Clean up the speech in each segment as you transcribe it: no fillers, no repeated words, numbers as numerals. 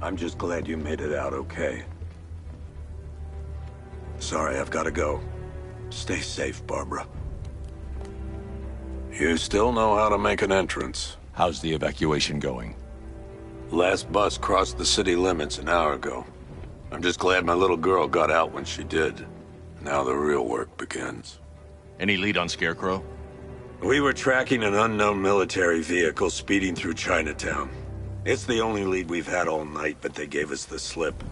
I'm just glad you made it out okay. Sorry, I've got to go. Stay safe, Barbara. You still know how to make an entrance. How's the evacuation going? Last bus crossed the city limits an hour ago. I'm just glad my little girl got out when she did. Now the real work begins. Any lead on Scarecrow? We were tracking an unknown military vehicle speeding through Chinatown. It's the only lead we've had all night, but they gave us the slip.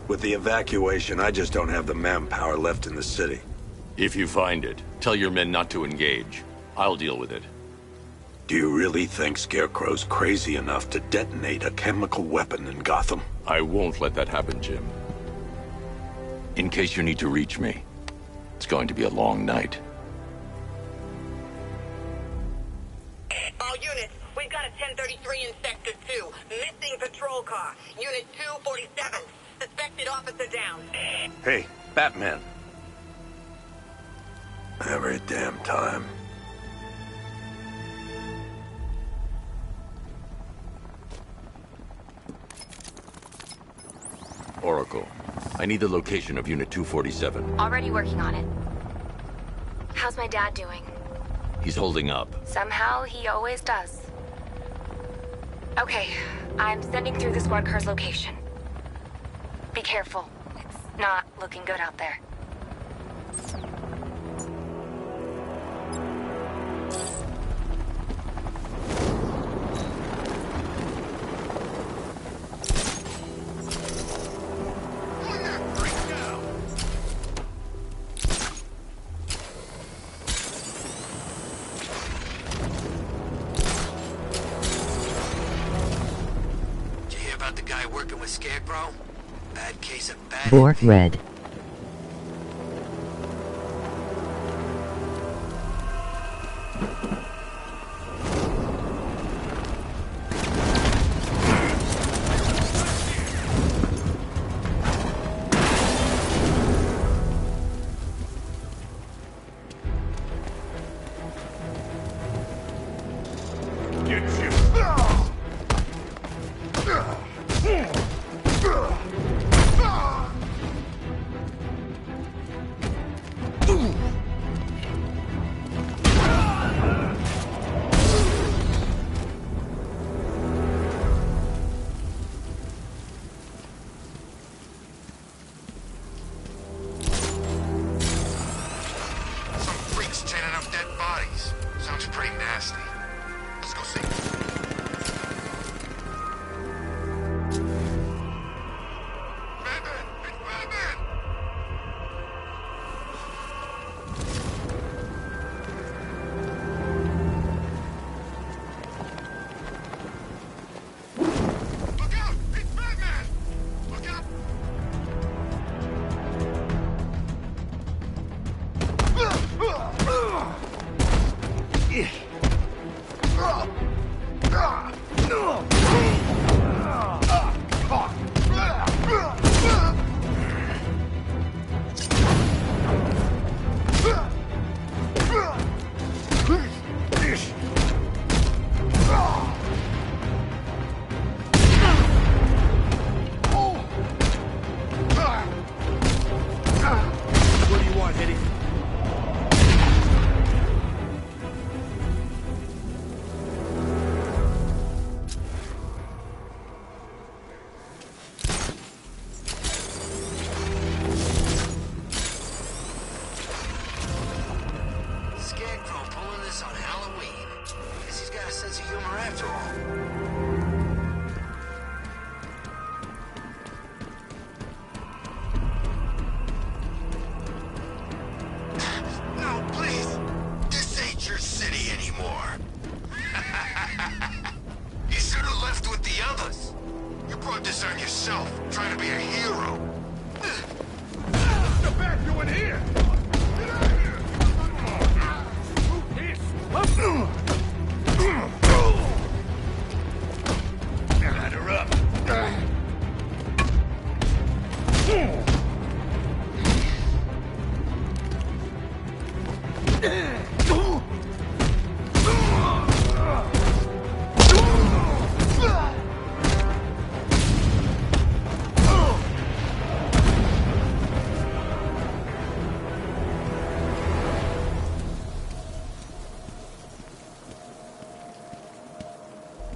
With the evacuation, I just don't have the manpower left in the city. If you find it, tell your men not to engage. I'll deal with it. Do you really think Scarecrow's crazy enough to detonate a chemical weapon in Gotham? I won't let that happen, Jim. In case you need to reach me, it's going to be a long night. All units, we've got a 1033 in Sector 2. Missing patrol car. Unit 247. Suspected officer down. Hey, Batman. Every damn time. Oracle, I need the location of Unit 247. Already working on it. How's my dad doing? He's holding up. Somehow, he always does. Okay, I'm sending through the squad car's location. Be careful. It's not looking good out there. Scarecrow? Bad case of bad... Bork red.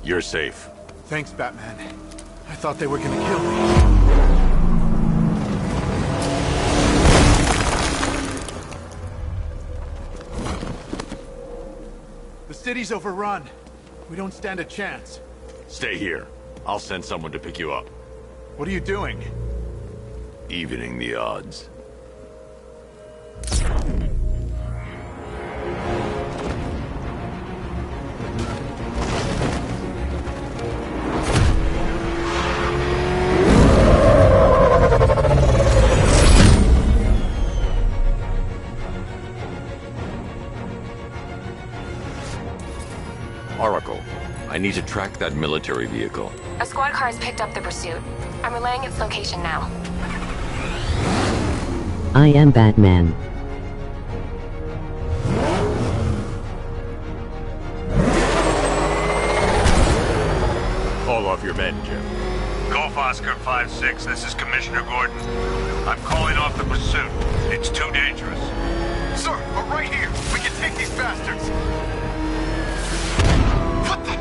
You're safe. Thanks, Batman. I thought they were gonna kill me. The city's overrun. We don't stand a chance. Stay here. I'll send someone to pick you up. What are you doing? Evening the odds. Oracle, I need to track that military vehicle. A squad car has picked up the pursuit. I'm relaying its location now. I am Batman. Call off your men, Jim. Golf Oscar 5-6, this is Commissioner Gordon. I'm calling off the pursuit. It's too dangerous. Sir, we're right here. We can take these bastards. What the?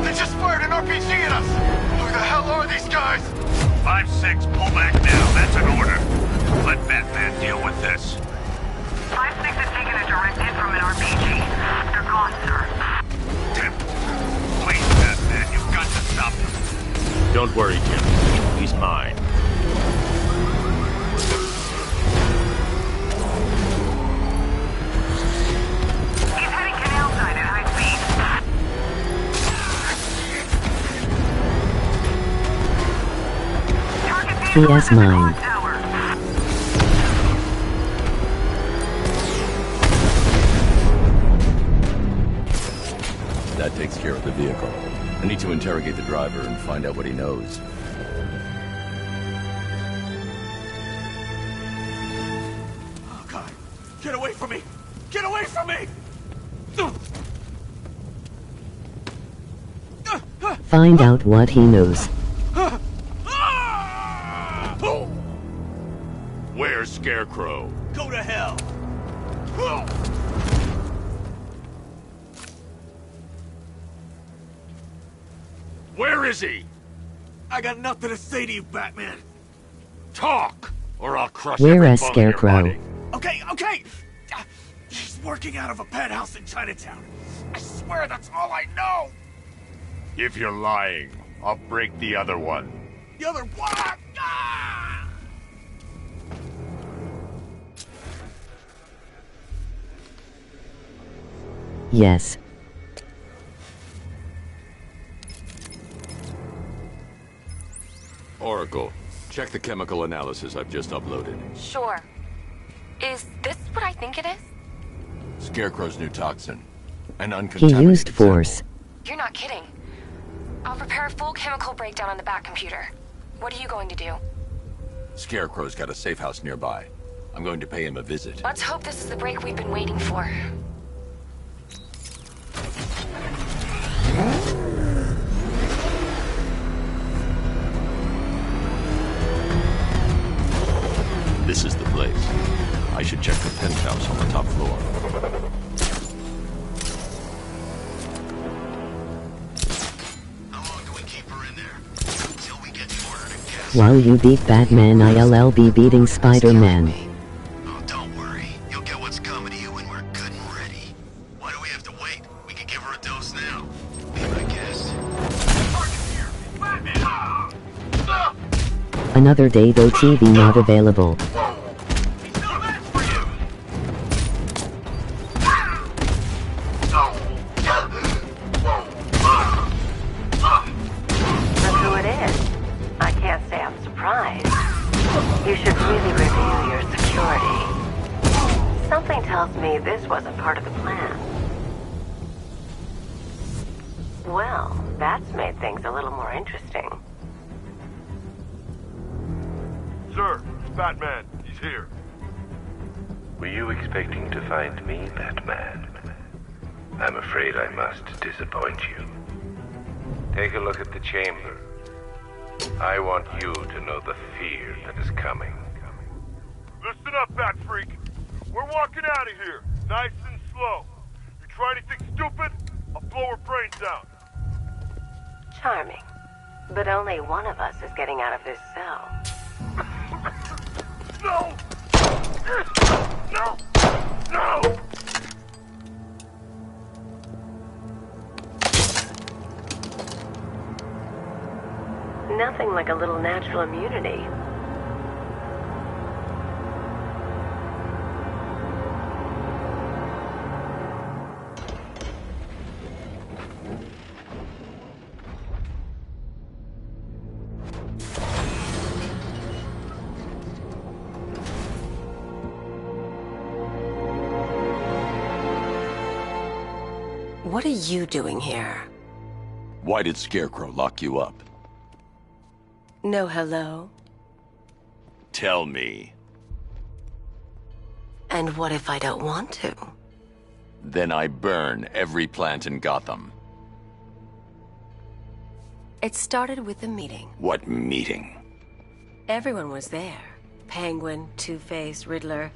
They just fired an RPG at us. Who the hell are these guys? 5-6, pull back now. That's an order. Let Batman deal with this. 5-6 has taken a direct hit from an RPG. They're gone, sir. Tim, please, Batman, you've got to stop them. Don't worry, Jim. He's mine. He's heading canal side at high speed. Target He is vehicle at the mine. clock tower. That takes care of the vehicle. I need to interrogate the driver and find out what he knows. Oh, God. Get away from me! Get away from me! Find out what he knows. Where's Scarecrow? Go to hell! Where is he? I got nothing to say to you, Batman. Talk, or I'll crush Where every is bone in your Scarecrow? body. Okay. He's working out of a penthouse in Chinatown. I swear that's all I know. If you're lying, I'll break the other one. The other one. Ah! Yes. Oracle, check the chemical analysis I've just uploaded. Sure. Is this what I think it is? Scarecrow's new toxin. An He uncontaminated used force. sample. You're not kidding. I'll prepare a full chemical breakdown on the back computer. What are you going to do? Scarecrow's got a safe house nearby. I'm going to pay him a visit. Let's hope this is the break we've been waiting for. This is the place. I should check the penthouse on the top floor. How long do we keep her in there? Until we get the order to gas. While you beat Batman, I'll be beating Spider-Man. Oh, don't worry. You'll get what's coming to you when we're good and ready. Why do we have to wait? We can give her a dose now. Be my guest. Target here. Batman. Ah! Another day though, TV not available. He's no match for you. That's who it is. I can't say I'm surprised. You should really review your security. Something tells me this wasn't part of the plan. Well, that's made things a little more interesting. Sir, it's Batman. He's here. Were you expecting to find me, Batman? I'm afraid I must disappoint you. Take a look at the chamber. I want you to know the fear that is coming. Listen up, Bat Freak. We're walking out of here, nice and slow. You try anything stupid, I'll blow her brains out. Charming. But only one of us is getting out of this cell. No! No! No! Nothing like a little natural immunity. What are you doing here? Why did Scarecrow lock you up? No hello? Tell me. And what if I don't want to? Then I burn every plant in Gotham. It started with a meeting. What meeting? Everyone was there. Penguin, Two-Face, Riddler,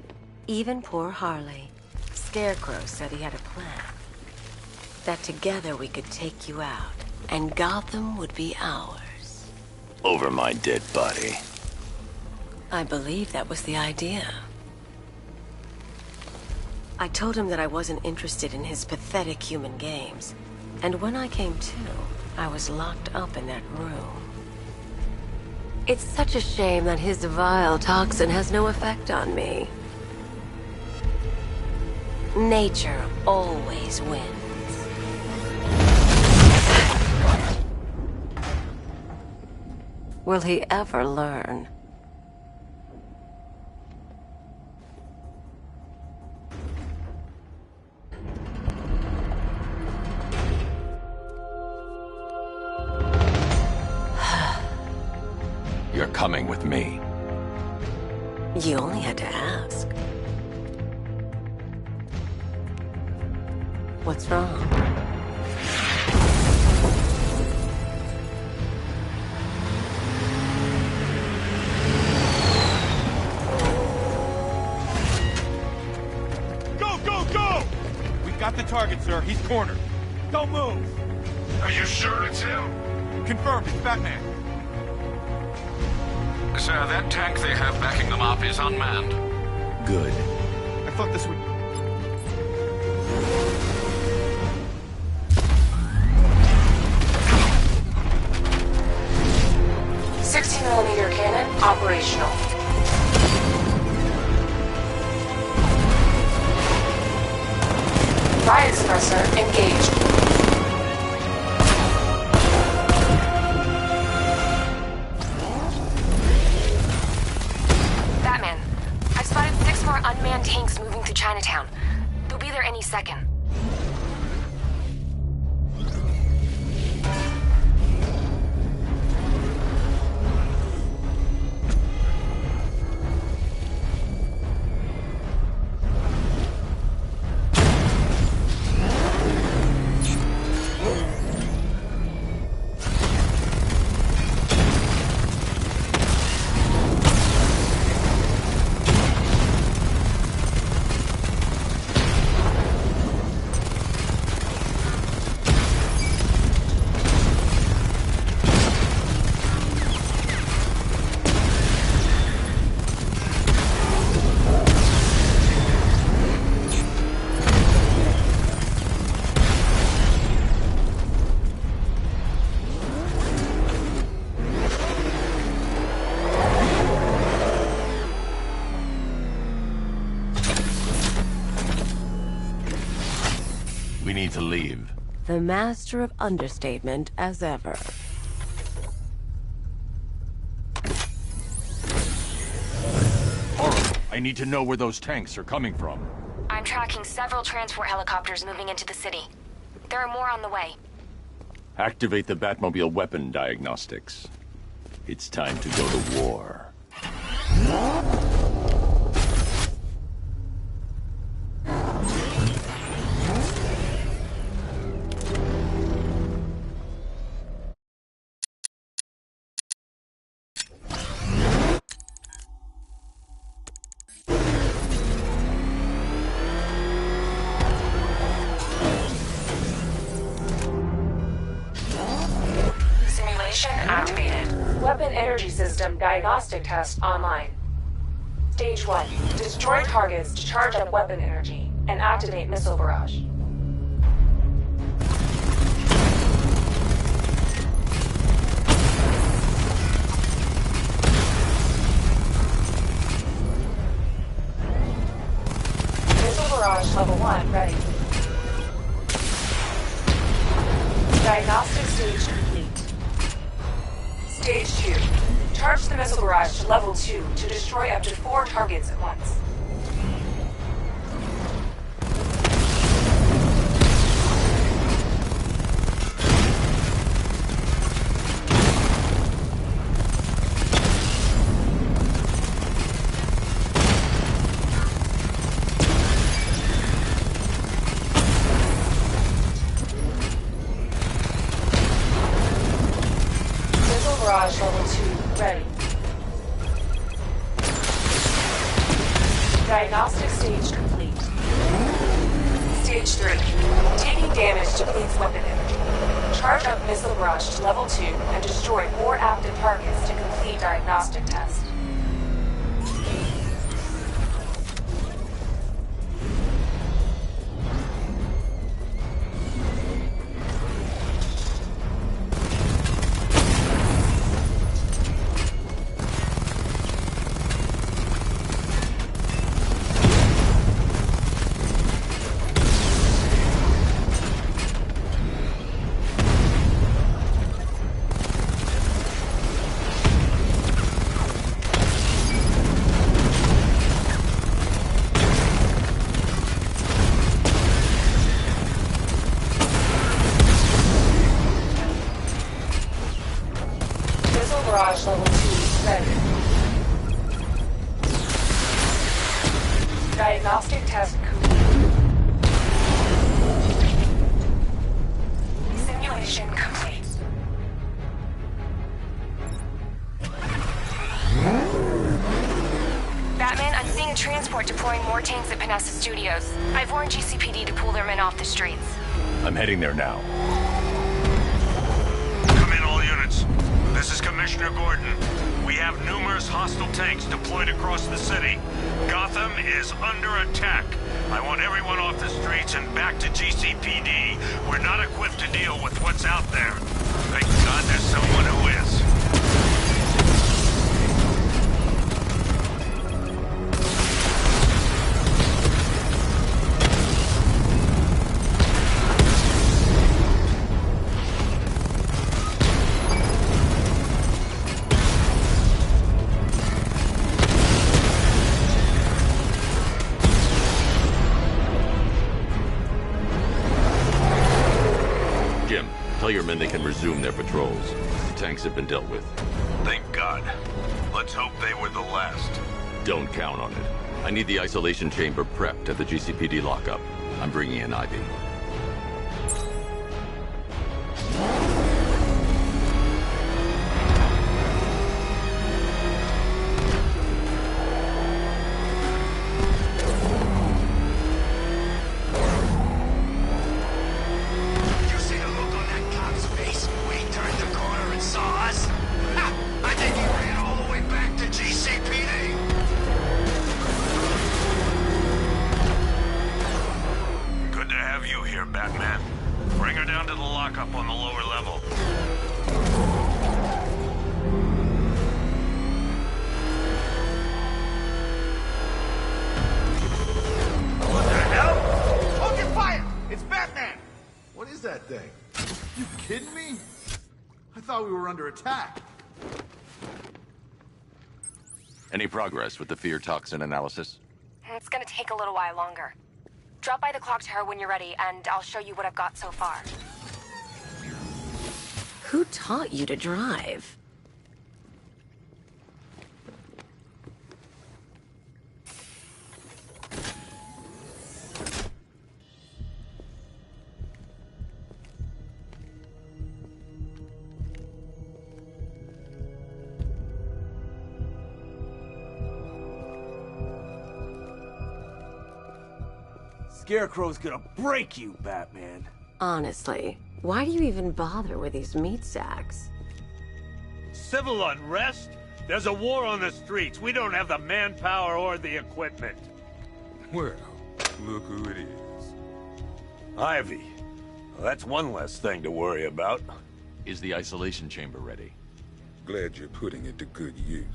even poor Harley. Scarecrow said he had a plan. That together we could take you out, and Gotham would be ours. Over my dead body. I believe that was the idea. I told him that I wasn't interested in his pathetic human games. And when I came to, I was locked up in that room. It's such a shame that his vile toxin has no effect on me. Nature always wins. Will he ever learn? You're coming with me. You only had to ask. What's wrong? Got the target, sir. He's cornered. Don't move. Are you sure it's him? Confirmed. It's Batman. Sir, that tank they have backing them up is unmanned. Good. I thought this would... $60mm cannon operational. Riot suppressor engaged. Batman, I've spotted 6 more unmanned tanks moving through Chinatown. They'll be there any second. We need to leave. The master of understatement as ever. I need to know where those tanks are coming from. I'm tracking several transport helicopters moving into the city. There are more on the way. Activate the Batmobile weapon diagnostics. It's time to go to war. energy system diagnostic test online. Stage 1. Destroy targets to charge up weapon energy and activate missile barrage. Missile barrage level 1 ready. Diagnostic stage complete. Stage 2. Charge the missile barrage to level 2 to destroy up to 4 targets at once. Barrage level 2 ready. Diagnostic stage complete. Stage 3. Taking damage depletes weapon energy. Charge up missile barrage to level 2 and destroy 4 active targets to complete diagnostic test. Barrage level 2 ready. Diagnostic test complete. Simulation complete. Batman, I'm seeing a transport deploying more tanks at Panessa Studios. I've warned GCPD to pull their men off the streets. I'm heading there now. Come in, all units. This is Commissioner Gordon. We have numerous hostile tanks deployed across the city. Gotham is under attack. I want everyone off the streets and back to GCPD. We're not equipped to deal with what's out there. Thank God there's someone who is. Tell your men they can resume their patrols. The tanks have been dealt with. Thank God. Let's hope they were the last. Don't count on it. I need the isolation chamber prepped at the GCPD lockup. I'm bringing in Ivy. Batman. Bring her down to the lockup on the lower level. What the hell? Open fire! It's Batman! What is that thing? You kidding me? I thought we were under attack. Any progress with the fear toxin analysis? It's gonna take a little while longer. Drop by the clock tower when you're ready, and I'll show you what I've got so far. Who taught you to drive? Scarecrow's gonna break you, Batman. Honestly, why do you even bother with these meat sacks? Civil unrest? There's a war on the streets. We don't have the manpower or the equipment. Well, look who it is. Ivy. Well, that's one less thing to worry about. Is the isolation chamber ready? Glad you're putting it to good use.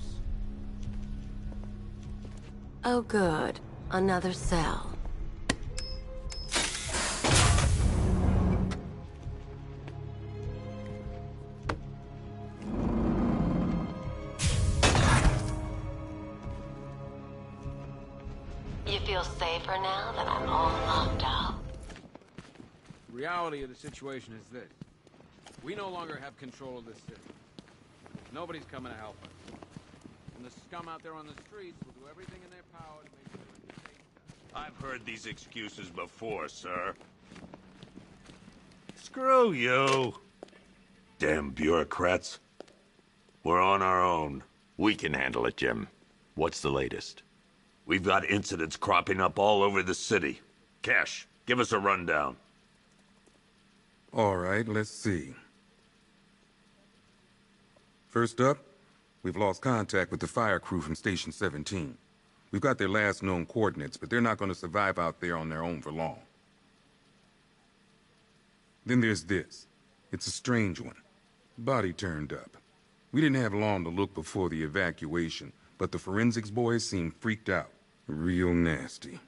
Oh, good. Another cell. You feel safer now that I'm all locked up? The reality of the situation is this. We no longer have control of this city. Nobody's coming to help us. And the scum out there on the streets will do everything in their power to make sure it's safe. I've heard these excuses before, sir. Screw you. Damn bureaucrats. We're on our own. We can handle it, Jim. What's the latest? We've got incidents cropping up all over the city. Cash, give us a rundown. All right, let's see. First up, we've lost contact with the fire crew from Station 17. We've got their last known coordinates, but they're not going to survive out there on their own for long. Then there's this. It's a strange one. Body turned up. We didn't have long to look before the evacuation, but the forensics boys seemed freaked out. Real nasty.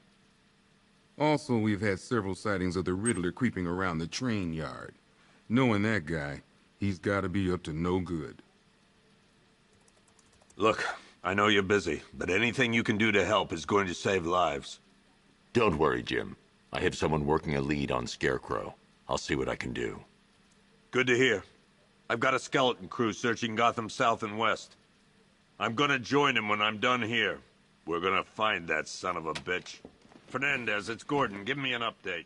Also, we've had several sightings of the Riddler creeping around the train yard. Knowing that guy, he's gotta be up to no good. Look, I know you're busy, but anything you can do to help is going to save lives. Don't worry, Jim. I have someone working a lead on Scarecrow. I'll see what I can do. Good to hear. I've got a skeleton crew searching Gotham South and West. I'm gonna join him when I'm done here. We're gonna find that son of a bitch. Fernandez, it's Gordon. Give me an update.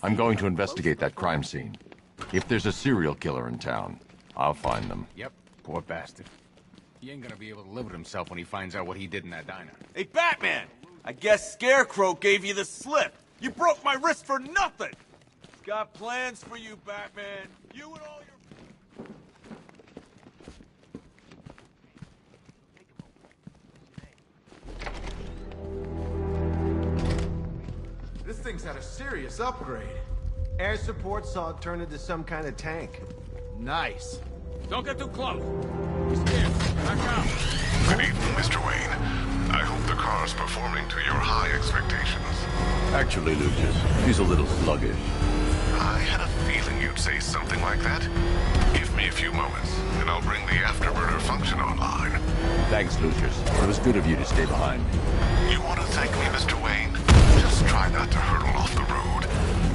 I'm going to investigate that crime scene. If there's a serial killer in town, I'll find them. Yep, poor bastard. He ain't gonna be able to live with himself when he finds out what he did in that diner. Hey, Batman! I guess Scarecrow gave you the slip. You broke my wrist for nothing! He's got plans for you, Batman. You and all your... This thing's had a serious upgrade. Air support saw it turn into some kind of tank. Nice. Don't get too close. He's scared. Back out. Good evening, Mr. Wayne. I hope the car's performing to your high expectations. Actually, Lucius, he's a little sluggish. I had a feeling you'd say something like that. Give me a few moments, and I'll bring the afterburner function online. Thanks, Lucius. It was good of you to stay behind. You want to thank me, Mr. Wayne? Just try not to hurtle off the road.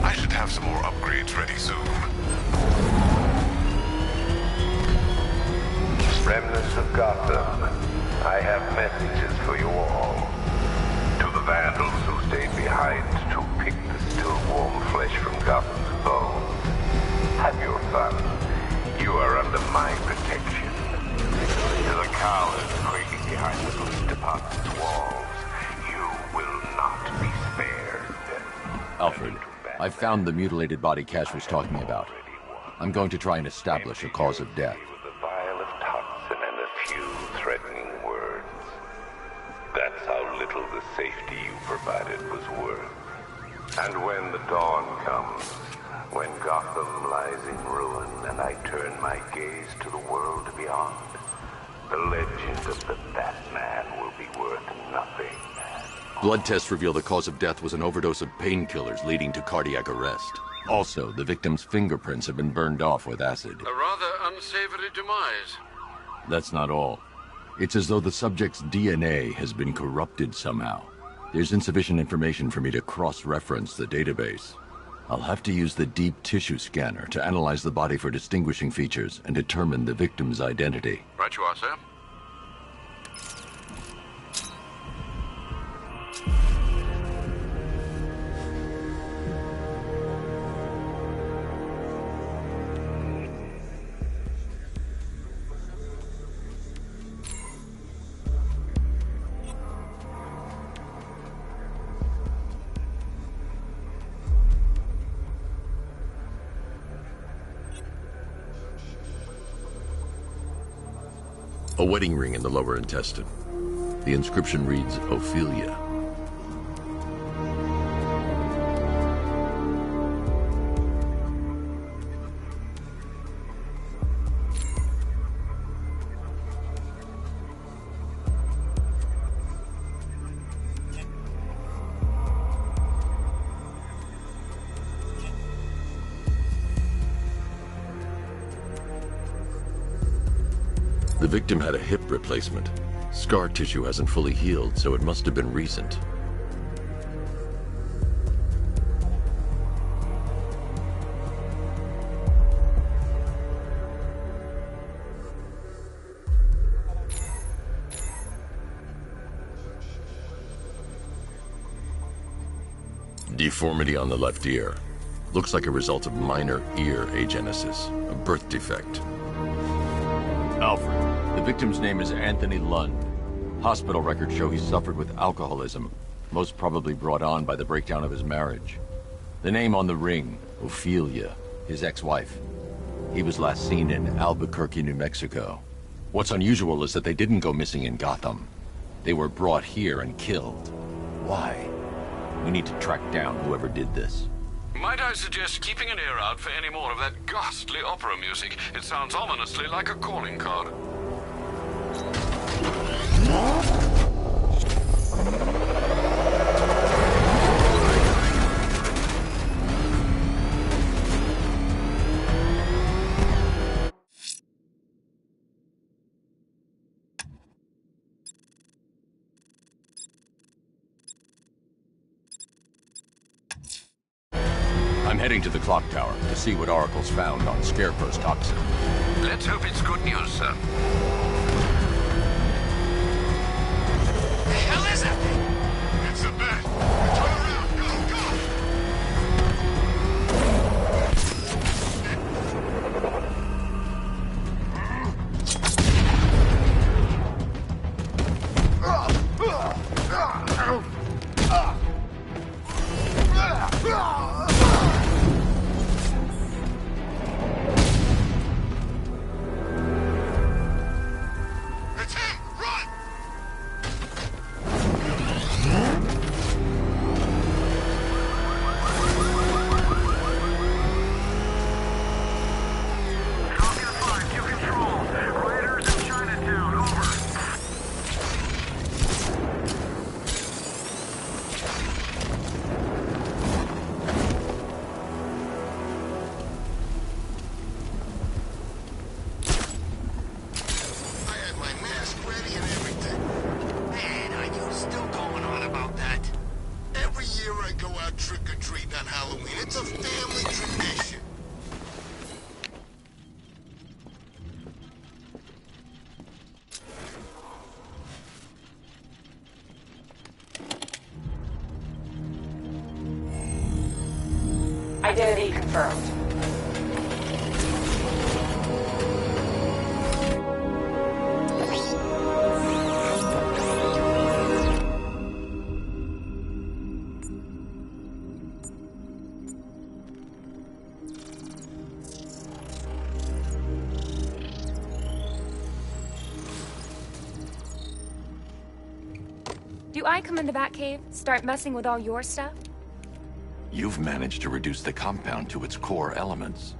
I should have some more upgrades ready soon. Remnants of Gotham, I have messages for you all. To the vandals who stayed behind to pick the still warm flesh from Gotham's bones. Have your fun. You are under my protection. To the cowards creeping behind the police department's walls, you will not be spared. Alfred, I've found the mutilated body Cash was talking about. I'm going to try and establish a cause of death. Threatening words. That's how little the safety you provided was worth. And when the dawn comes, when Gotham lies in ruin and I turn my gaze to the world beyond, the legend of the Batman will be worth nothing. Blood tests reveal the cause of death was an overdose of painkillers leading to cardiac arrest. Also, the victim's fingerprints have been burned off with acid. A rather unsavory demise. That's not all. It's as though the subject's DNA has been corrupted somehow. There's insufficient information for me to cross-reference the database. I'll have to use the deep tissue scanner to analyze the body for distinguishing features and determine the victim's identity. Right you are, sir. A wedding ring in the lower intestine. The inscription reads, Ophelia. The victim had a hip replacement. Scar tissue hasn't fully healed, so it must have been recent. Deformity on the left ear. Looks like a result of minor ear agenesis, a birth defect. Alfred, the victim's name is Anthony Lund. Hospital records show he suffered with alcoholism, most probably brought on by the breakdown of his marriage. The name on the ring, Ophelia, his ex-wife. He was last seen in Albuquerque, New Mexico. What's unusual is that they didn't go missing in Gotham. They were brought here and killed. Why? We need to track down whoever did this. Might I suggest keeping an ear out for any more of that ghastly opera music? It sounds ominously like a calling card. I'm heading to the clock tower to see what Oracle's found on Scarecrow's toxin. Let's hope it's good news, sir. The hell is that thing? It's a bat. Turn around. Go, go. It's him! Run! Falcon 5 to control. Raiders in Chinatown, over. I had my mask ready and everything. Man, are you still going on about that? Every year I go out trick-or-treating on Halloween. It's a family tradition. Identity confirmed. Do I come in the Batcave, start messing with all your stuff? You've managed to reduce the compound to its core elements.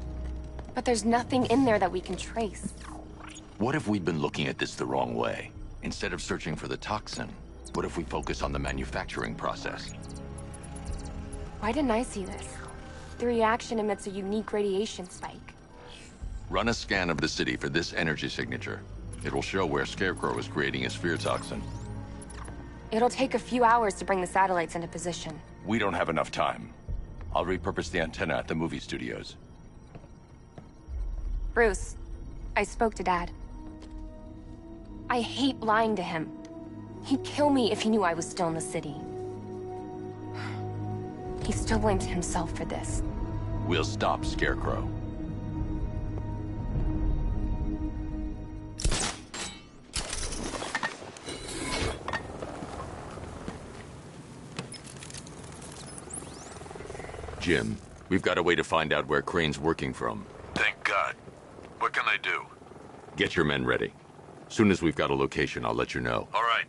But there's nothing in there that we can trace. What if we'd been looking at this the wrong way? Instead of searching for the toxin, what if we focus on the manufacturing process? Why didn't I see this? The reaction emits a unique radiation spike. Run a scan of the city for this energy signature. It will show where Scarecrow is creating his fear toxin. It'll take a few hours to bring the satellites into position. We don't have enough time. I'll repurpose the antenna at the movie studios. Bruce, I spoke to Dad. I hate lying to him. He'd kill me if he knew I was still in the city. He still blames himself for this. We'll stop Scarecrow. Jim, we've got a way to find out where Crane's working from. Thank God. What can I do? Get your men ready. Soon as we've got a location, I'll let you know. All right.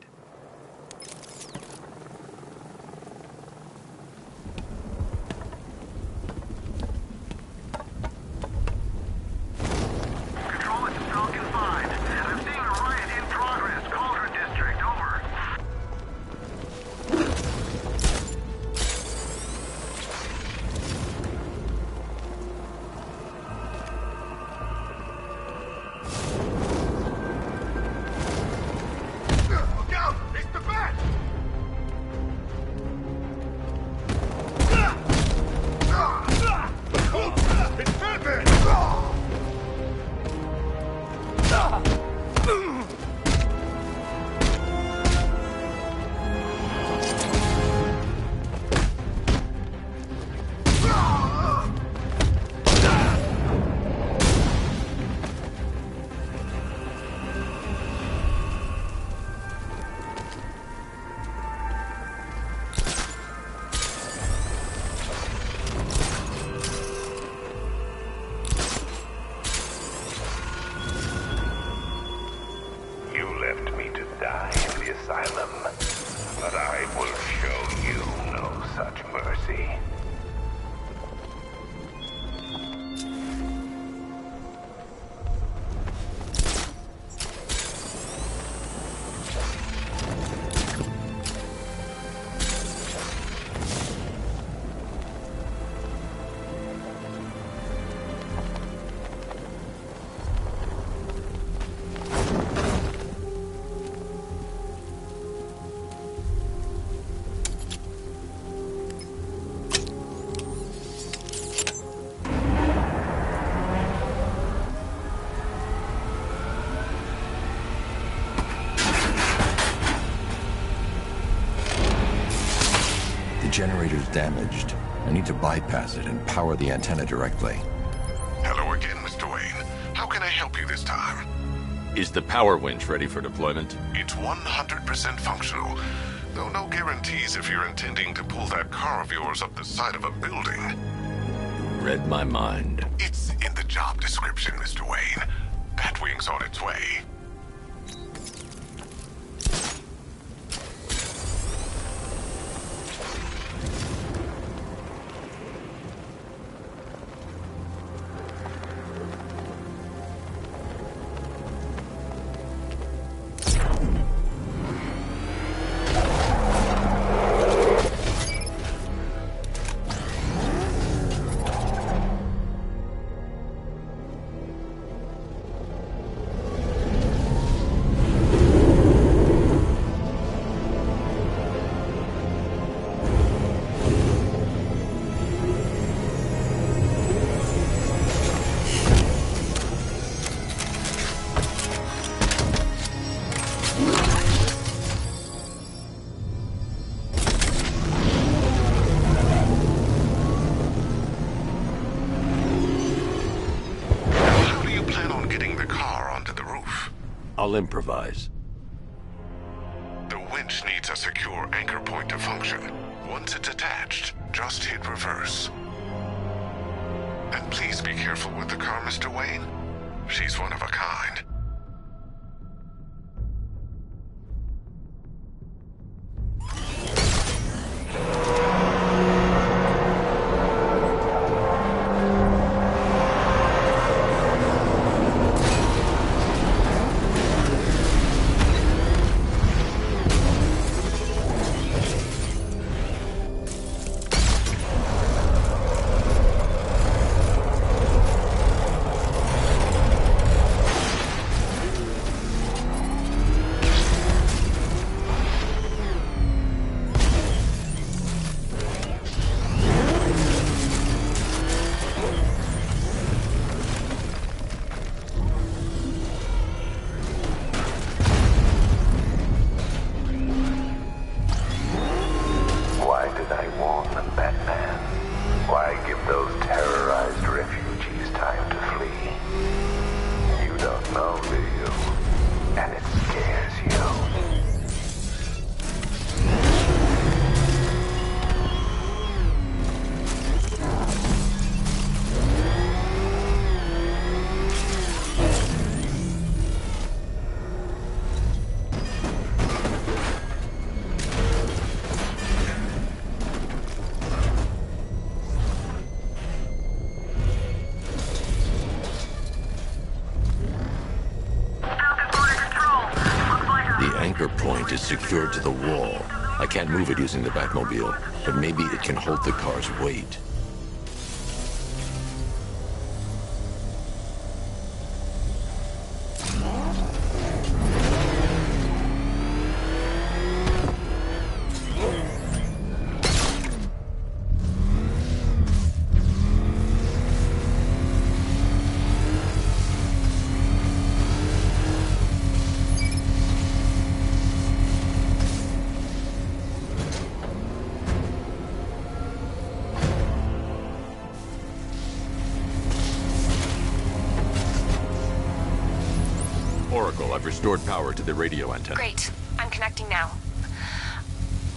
Control, it's Falcon 5. I'm seeing a riot in progress. Cauldron District, over. Look out! It's the bat! It's Batman! You left me to die in the asylum, but I will show you no such mercy. The generator's damaged. I need to bypass it and power the antenna directly. Hello again, Mr. Wayne. How can I help you this time? Is the power winch ready for deployment? It's 100% functional, though no guarantees if you're intending to pull that car of yours up the side of a building. Read my mind. It's in the job description, Mr. Wayne. Batwing's on its way. I'll improvise. The winch needs a secure anchor point to function. Once it's attached, just hit reverse. And please be careful with the car, Mr. Wayne. She's one of a kind. anchor point is secured to the wall. I can't move it using the Batmobile, but maybe it can hold the car's weight. Oracle, I've restored power to the radio antenna. Great. I'm connecting now.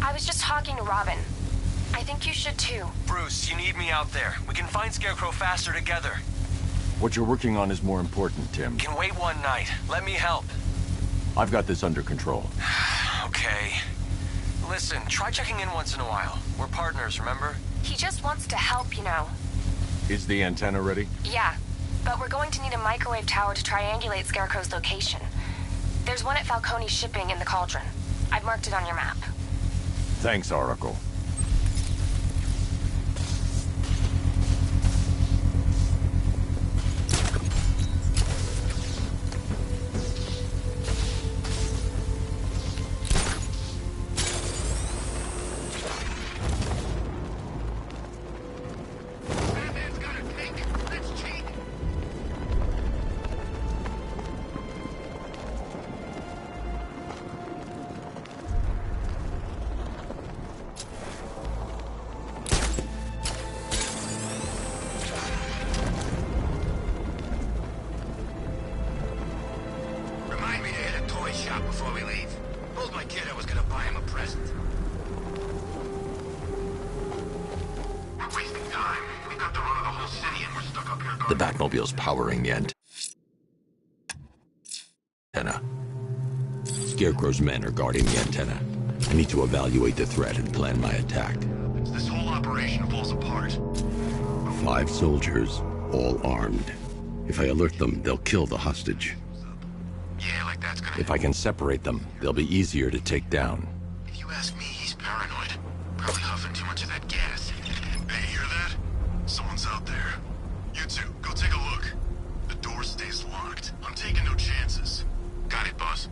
I was just talking to Robin. I think you should too. Bruce, you need me out there. We can find Scarecrow faster together. What you're working on is more important, Tim. Can wait one night. Let me help. I've got this under control. Okay. Listen, try checking in once in a while. We're partners, remember? He just wants to help, you know. Is the antenna ready? Yeah, but we're going to need a microwave tower to triangulate Scarecrow's location. There's one at Falcone Shipping in the Cauldron. I've marked it on your map. Thanks, Oracle. The Batmobile's powering the antenna. Scarecrow's men are guarding the antenna. I need to evaluate the threat and plan my attack. This whole operation falls apart. 5 soldiers, all armed. If I alert them, they'll kill the hostage. Yeah, like that's gonna... If I can separate them, they'll be easier to take down. If you ask me, he's paranoid. Probably huffing too much of that gas. Hey, hear that? Someone's out there. You two, go take a look. The door stays locked. I'm taking no chances. Got it, boss.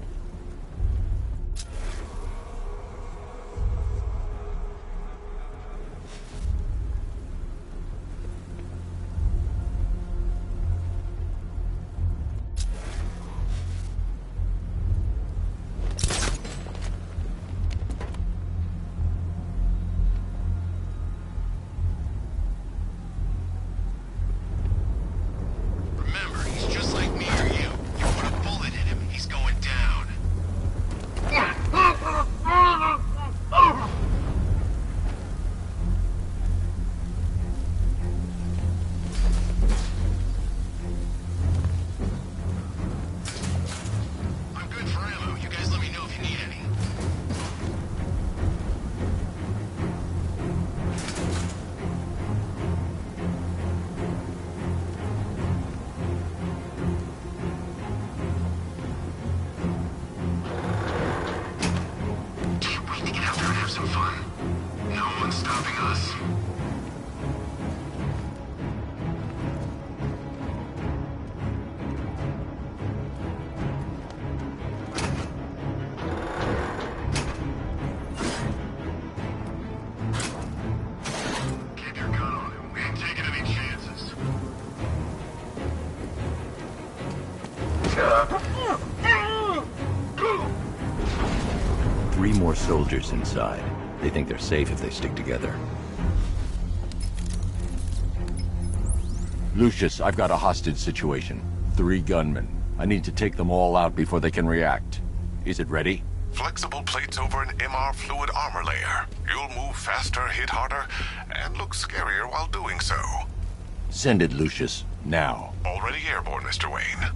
Three more soldiers inside. They think they're safe if they stick together. Lucius, I've got a hostage situation. 3 gunmen. I need to take them all out before they can react. Is it ready? Flexible plates over an MR fluid armor layer. You'll move faster, hit harder, and look scarier while doing so. Send it, Lucius. Now. Already airborne, Mr. Wayne.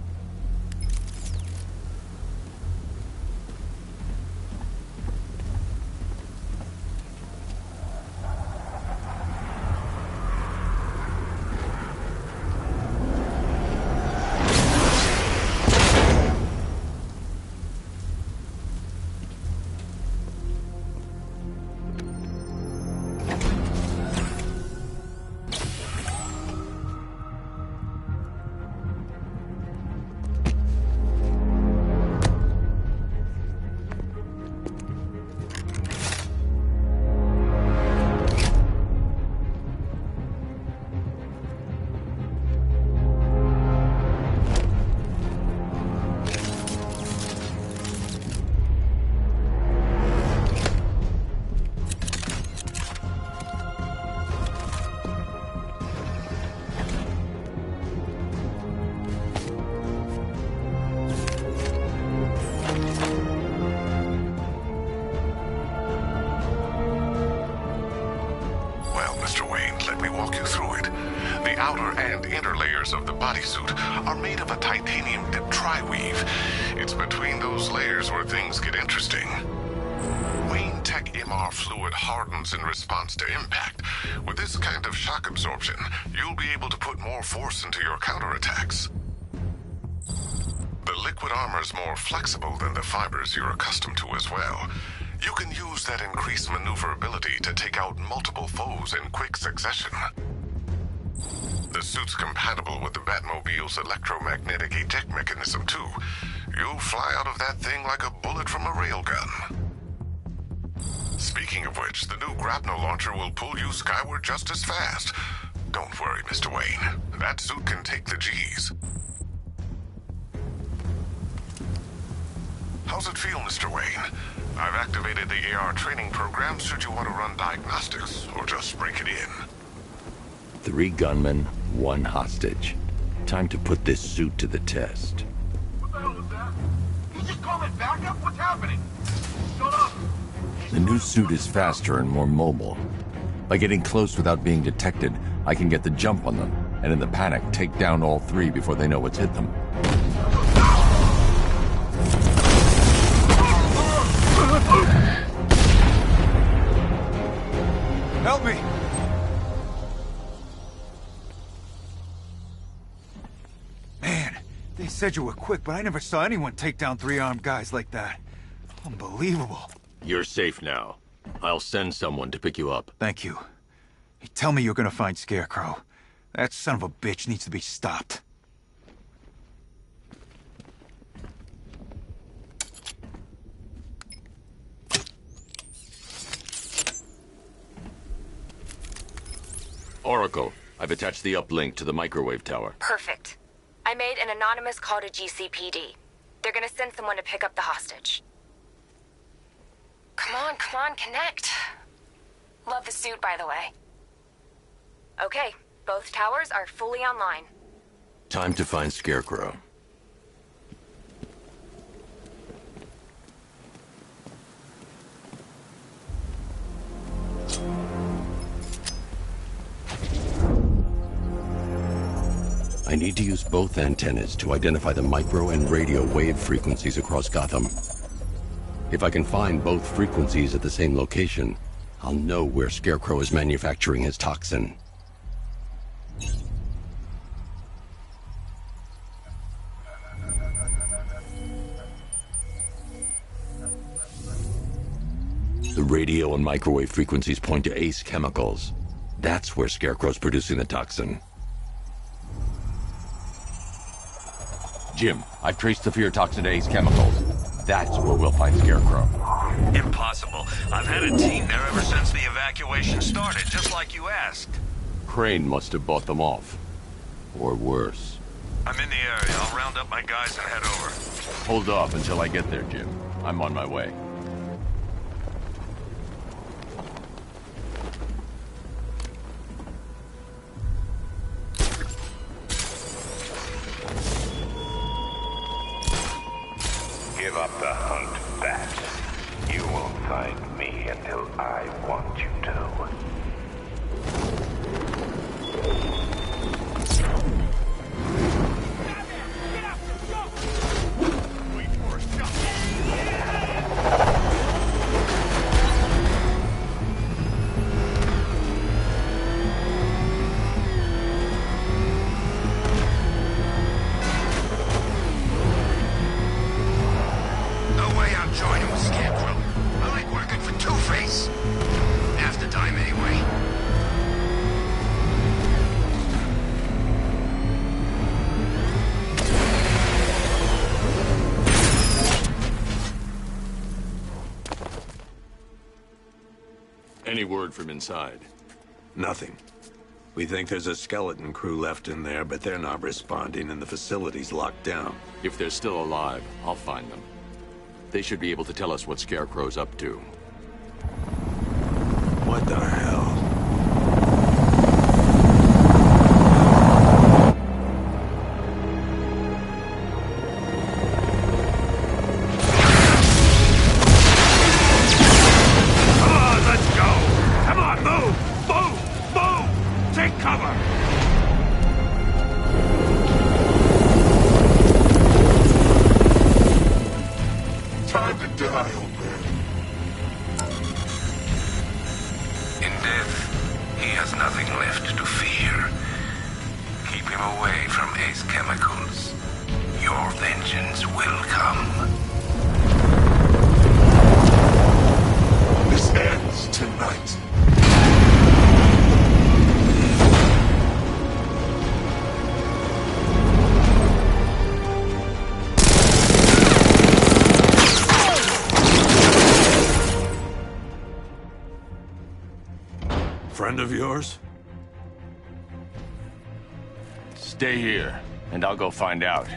outer and inner layers of the bodysuit are made of a titanium-dipped tri-weave. It's between those layers where things get interesting. Wayne Tech MR fluid hardens in response to impact. With this kind of shock absorption, you'll be able to put more force into your counterattacks. The liquid armor's more flexible than the fibers you're accustomed to as well. You can use that increased maneuverability to take out multiple foes in quick succession. The suit's compatible with the Batmobile's electromagnetic eject mechanism, too. You'll fly out of that thing like a bullet from a railgun. Speaking of which, the new grapnel launcher will pull you skyward just as fast. Don't worry, Mr. Wayne. That suit can take the G's. How's it feel, Mr. Wayne? I've activated the AR training program should you want to run diagnostics, or just break it in. 3 gunmen, 1 hostage. Time to put this suit to the test. What the hell was that? You just call it backup? What's happening? Shut up! The new suit is faster and more mobile. By getting close without being detected, I can get the jump on them, and in the panic, take down all 3 before they know what's hit them. Help me! Man, they said you were quick, but I never saw anyone take down 3 armed guys like that. Unbelievable. You're safe now. I'll send someone to pick you up. Thank you. Hey, tell me you're gonna find Scarecrow. That son of a bitch needs to be stopped. Oracle, I've attached the uplink to the microwave tower. Perfect. I made an anonymous call to GCPD. They're gonna send someone to pick up the hostage. Come on, connect. Love the suit, by the way. Okay, both towers are fully online. Time to find Scarecrow. I need to use both antennas to identify the micro and radio wave frequencies across Gotham. If I can find both frequencies at the same location, I'll know where Scarecrow is manufacturing his toxin. The radio and microwave frequencies point to Ace Chemicals. That's where Scarecrow's producing the toxin. Jim, I've traced the fear toxin to Ace Chemicals. That's where we'll find Scarecrow. Impossible. I've had a team there ever since the evacuation started, just like you asked. Crane must have bought them off. Or worse. I'm in the area. I'll round up my guys and head over. Hold off until I get there, Jim. I'm on my way. Give up the hunt, Bat. You won't find me until I want you to. Any word from inside? Nothing. We think there's a skeleton crew left in there, but they're not responding and the facility's locked down. If they're still alive, I'll find them. They should be able to tell us what Scarecrow's up to. What the hell? Take cover! comes, your vengeance will come. This ends tonight. Friend of yours? Stay here, and I'll go find out.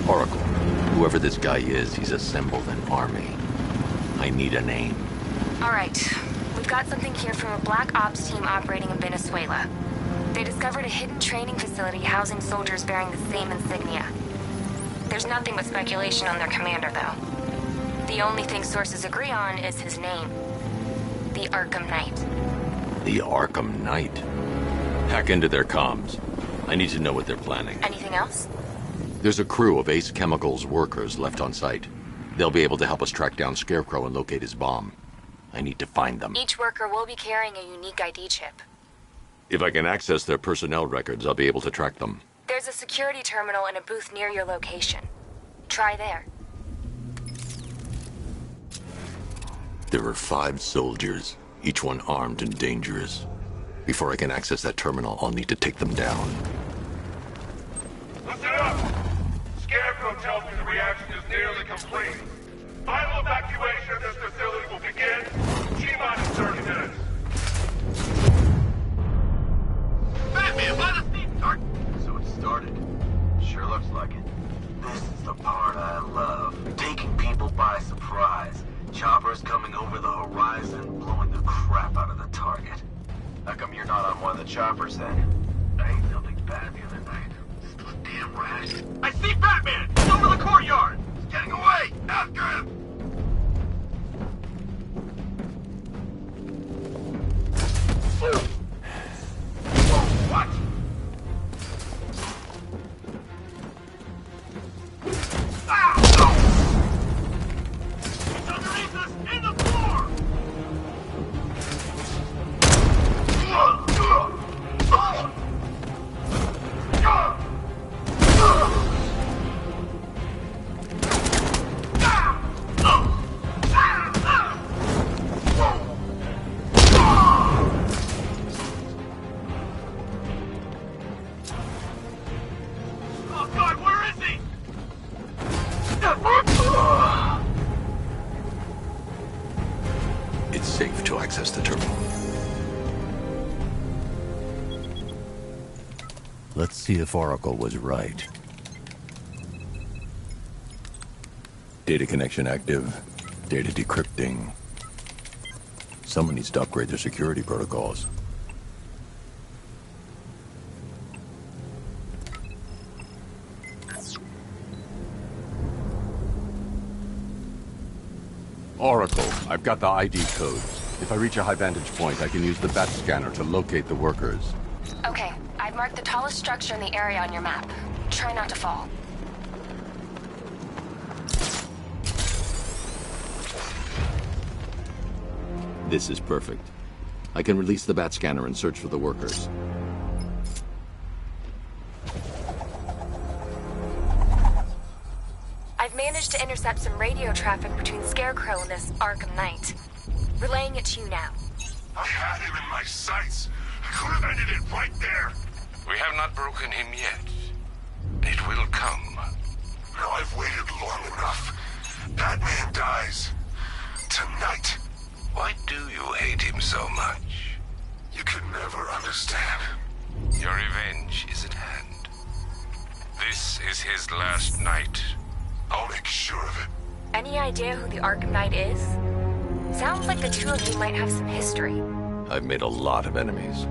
Oracle, whoever this guy is, he's assembled an army. I need a name. All right. We've got something here from a Black Ops team operating in Venezuela. They discovered a hidden training facility housing soldiers bearing the same insignia. There's nothing but speculation on their commander, though. The only thing sources agree on is his name. The Arkham Knight. The Arkham Knight? Hack into their comms. I need to know what they're planning. Anything else? There's a crew of Ace Chemicals workers left on site. They'll be able to help us track down Scarecrow and locate his bomb. I need to find them. Each worker will be carrying a unique ID chip. If I can access their personnel records, I'll be able to track them. There's a security terminal in a booth near your location. Try there. There are 5 soldiers, each one armed and dangerous. Before I can access that terminal, I'll need to take them down. Listen up! Scarecrow tells me the reaction is nearly complete. Final evacuation of this facility will begin T-minus 30 minutes. Batman, let us see start. So it started. Sure looks like it. This is the part I love. Taking people by surprise. Choppers coming over the horizon, blowing the crap out of the target. How come you're not on one of the choppers then? I ate something bad the other night. Still a damn rat. I see Batman! He's over the courtyard! He's getting away! After him! What? It's underneath us! In the floor! Oh God, where is he? It's safe to access the terminal. Let's see if Oracle was right. Data connection active. Data decrypting. Someone needs to upgrade their security protocols. Oracle, I've got the ID codes. If I reach a high vantage point, I can use the bat scanner to locate the workers. Okay, I've marked the tallest structure in the area on your map. Try not to fall. This is perfect. I can release the bat scanner and search for the workers. I've managed to intercept some radio traffic between Scarecrow and this Arkham Knight. Relaying it to you now. I had him in my sights. I could have ended it right there. We have not broken him yet. It will come. Now I've waited long enough. Batman dies. Tonight. Why do you hate him so much? You can never understand. Your revenge is at hand. This is his last night. I'll make sure of it. Any idea who the Arkham Knight is? Sounds like the two of you might have some history. I've made a lot of enemies.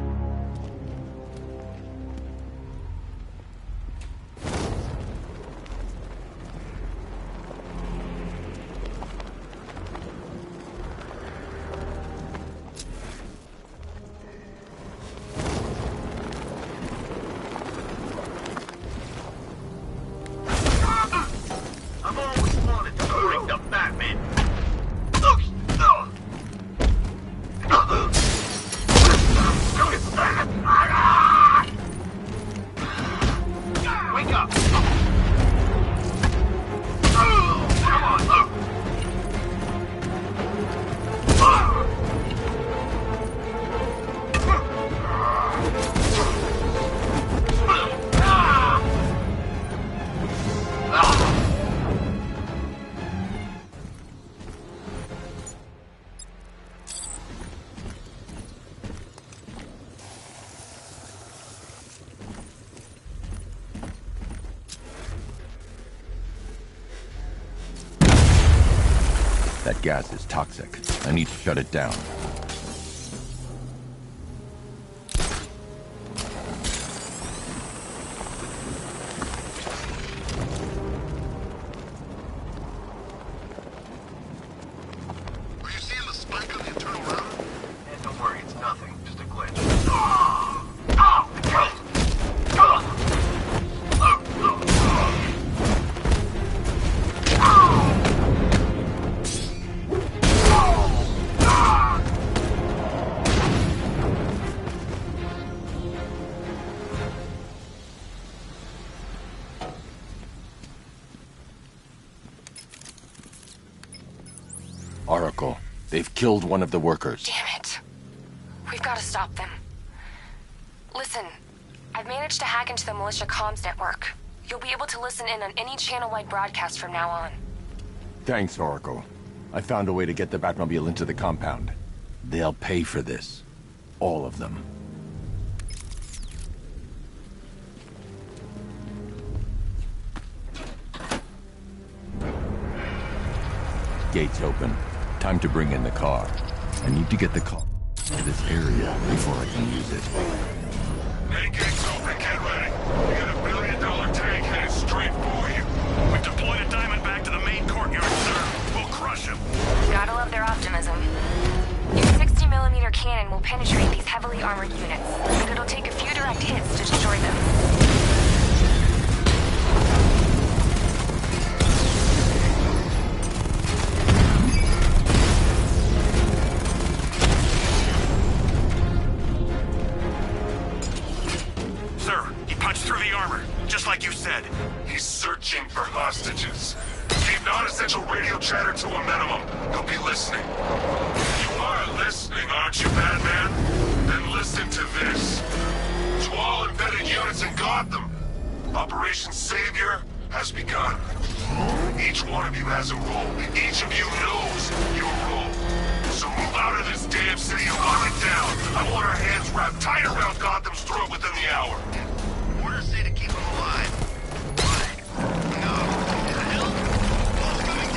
That gas is toxic. I need to shut it down. Oracle, they've killed one of the workers. Damn it. We've got to stop them. Listen, I've managed to hack into the militia comms network. You'll be able to listen in on any channel-wide broadcast from now on. Thanks, Oracle. I found a way to get the Batmobile into the compound. They'll pay for this. All of them. Gates open. Time to bring in the car. I need to get the car to this area before I can use it. Main gate's open, get ready. We got $1 billion tank headed straight for you. We've deployed a diamond back to the main courtyard, sir. We'll crush him. Gotta love their optimism. Your 60mm cannon will penetrate these heavily armored units, but it'll take a few direct hits to destroy them. Just like you said. He's searching for hostages. Keep non-essential radio chatter to a minimum. He'll be listening. You are listening, aren't you, Batman? Then listen to this. To all embedded units in Gotham, Operation Savior has begun. Each one of you has a role. Each of you knows your role. So move out of this damn city and lock it down. I want our hands wrapped tight around Gotham's throat within the hour. Orders say to keep him alive. Why? No. The hell? Wall's coming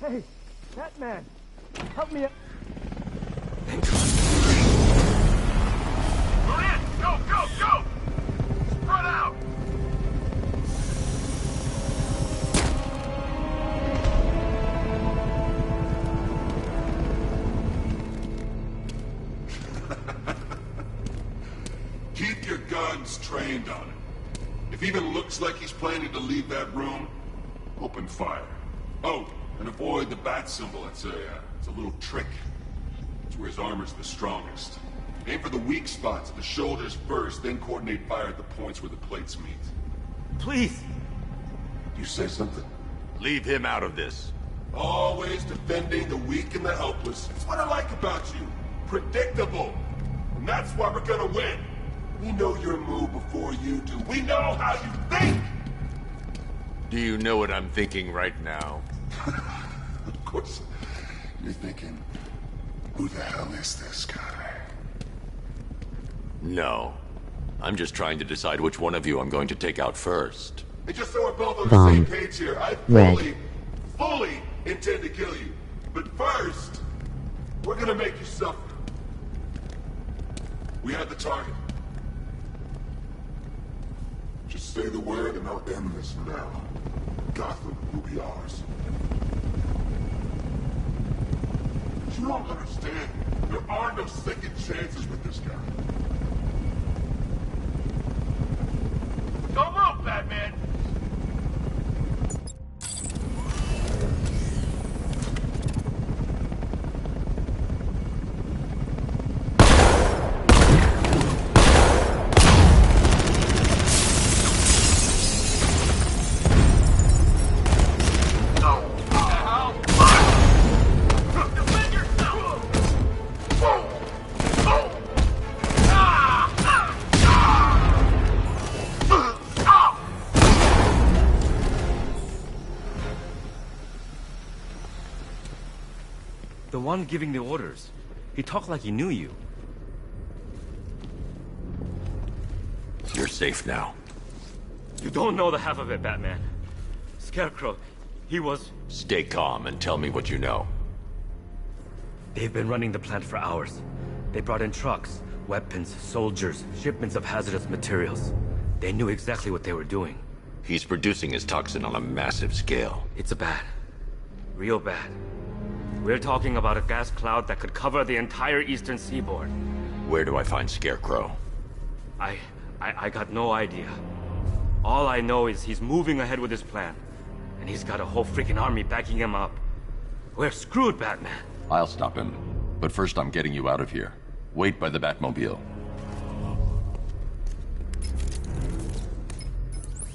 Hey, Batman! Help me up! We're in! Go, go, go! Spread out! Keep your guns trained on him. If he even looks like he's planning to leave that room, open fire. Oh, and avoid the bat symbol. It's a little trick. It's where his armor's the strongest. Aim for the weak spots at the shoulders first, then coordinate fire at the points where the plates meet. Please! You say something? Leave him out of this. Always defending the weak and the helpless. It's what I like about you. Predictable. And that's why we're gonna win. We know your move before you do. We know how you think! Do you know what I'm thinking right now? Of course. You're thinking, who the hell is this guy? No. I'm just trying to decide which one of you I'm going to take out first. And just so we're both on the Bomb. same page here, I Red. fully intend to kill you. But first, we're gonna make you suffer. We have the target. Just say the word and I'll end this now. Gotham will be ours. You don't understand. There are no second chances with this guy. Don't move, Batman! The one giving the orders. He talked like he knew you. You're safe now. You don't know the half of it, Batman. Scarecrow, he was... Stay calm and tell me what you know. They've been running the plant for hours. They brought in trucks, weapons, soldiers, shipments of hazardous materials. They knew exactly what they were doing. He's producing his toxin on a massive scale. It's bad. Real bad. We're talking about a gas cloud that could cover the entire eastern seaboard. Where do I find Scarecrow? I got no idea. All I know is he's moving ahead with his plan. And he's got a whole freaking army backing him up. We're screwed, Batman. I'll stop him. But first I'm getting you out of here. Wait by the Batmobile.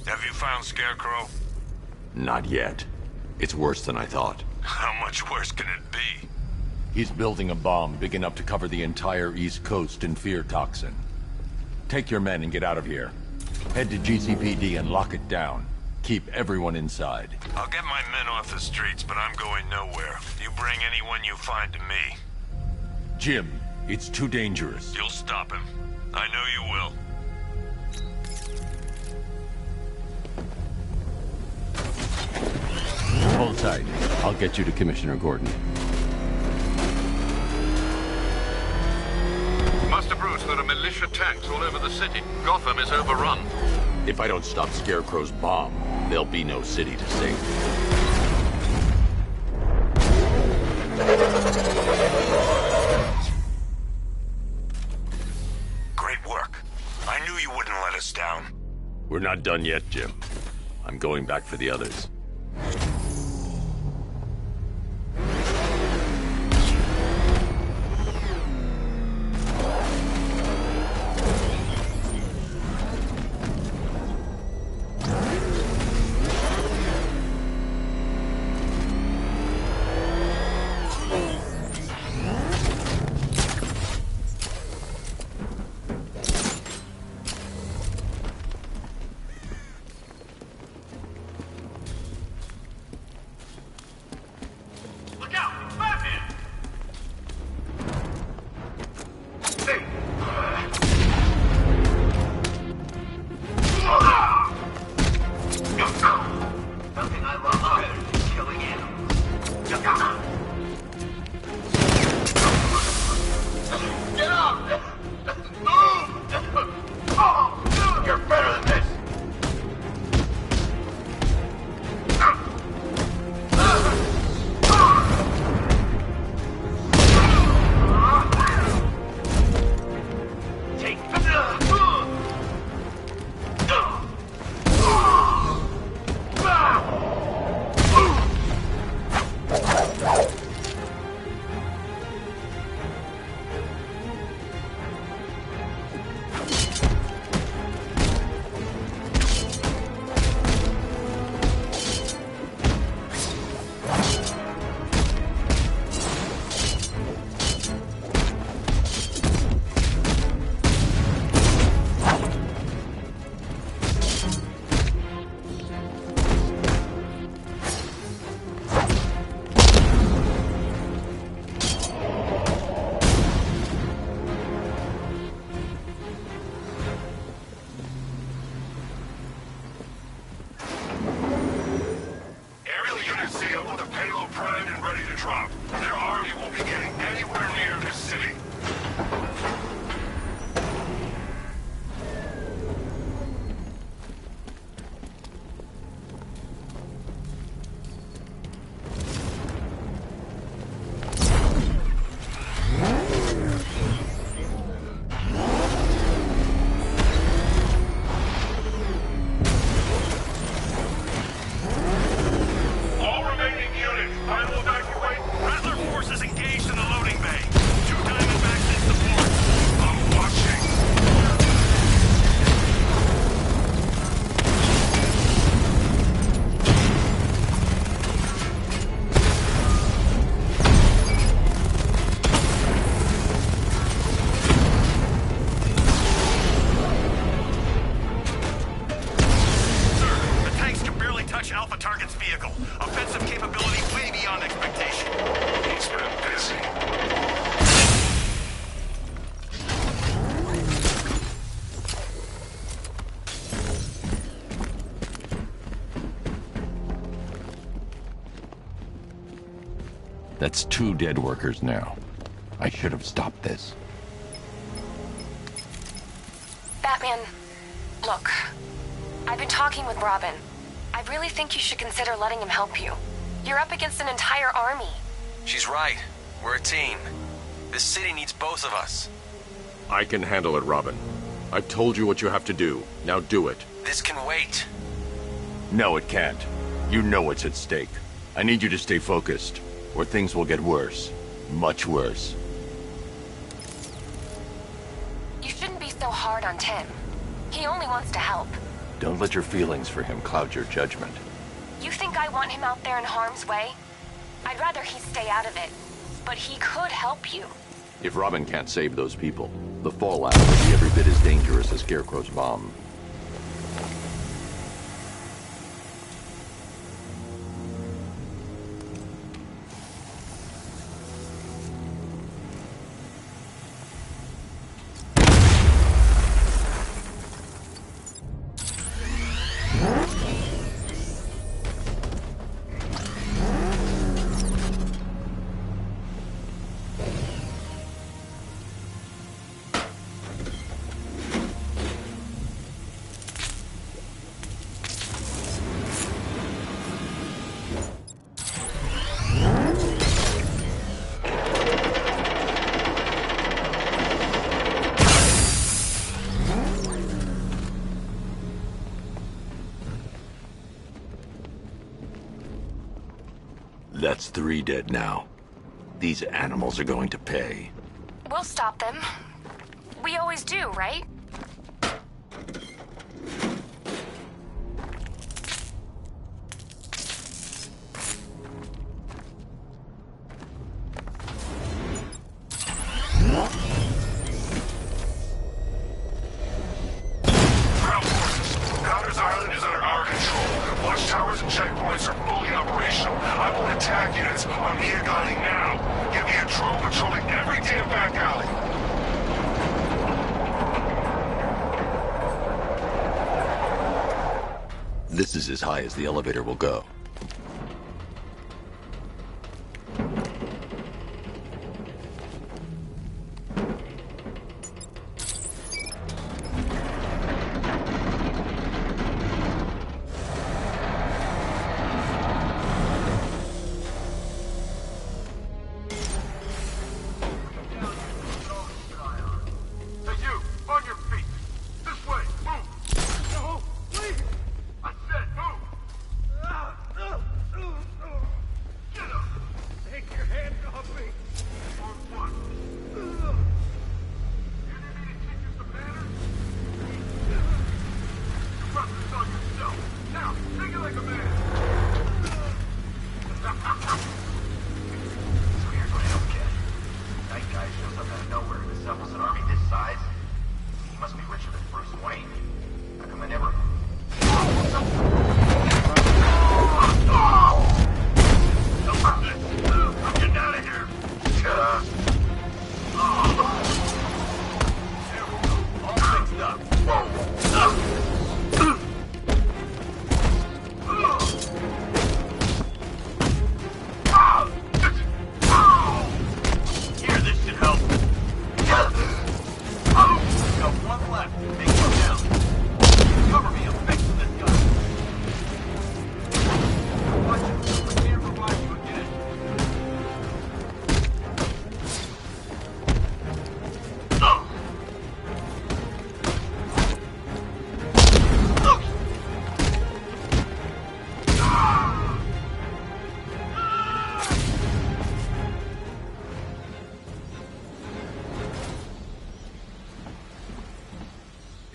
Have you found Scarecrow? Not yet. It's worse than I thought. How much worse can it be? He's building a bomb big enough to cover the entire East Coast in fear toxin. Take your men and get out of here. Head to GCPD and lock it down. Keep everyone inside. I'll get my men off the streets, but I'm going nowhere. You bring anyone you find to me. Jim, it's too dangerous. You'll stop him. I know you will. Hold tight. I'll get you to Commissioner Gordon. Master Bruce, there are militia tanks all over the city. Gotham is overrun. If I don't stop Scarecrow's bomb, there'll be no city to save. Great work. I knew you wouldn't let us down. We're not done yet, Jim. I'm going back for the others. That's 2 dead workers now. I should have stopped this. Batman, look. I've been talking with Robin. I really think you should consider letting him help you. You're up against an entire army. She's right. We're a team. This city needs both of us. I can handle it, Robin. I've told you what you have to do. Now do it. This can wait. No, it can't. You know what's at stake. I need you to stay focused, or things will get worse. Much worse. You shouldn't be so hard on Tim. He only wants to help. Don't let your feelings for him cloud your judgment. You think I want him out there in harm's way? I'd rather he stay out of it. But he could help you. If Robin can't save those people, the fallout will be every bit as dangerous as Scarecrow's bomb. That's 3 dead now. These animals are going to pay. We'll stop them. We always do, right? Connors Island is under our control. Watchtowers and checkpoints are fully operational. I will attack units on Miagani now. Get me a drone patrolling every damn back alley. This is as high as the elevator will go.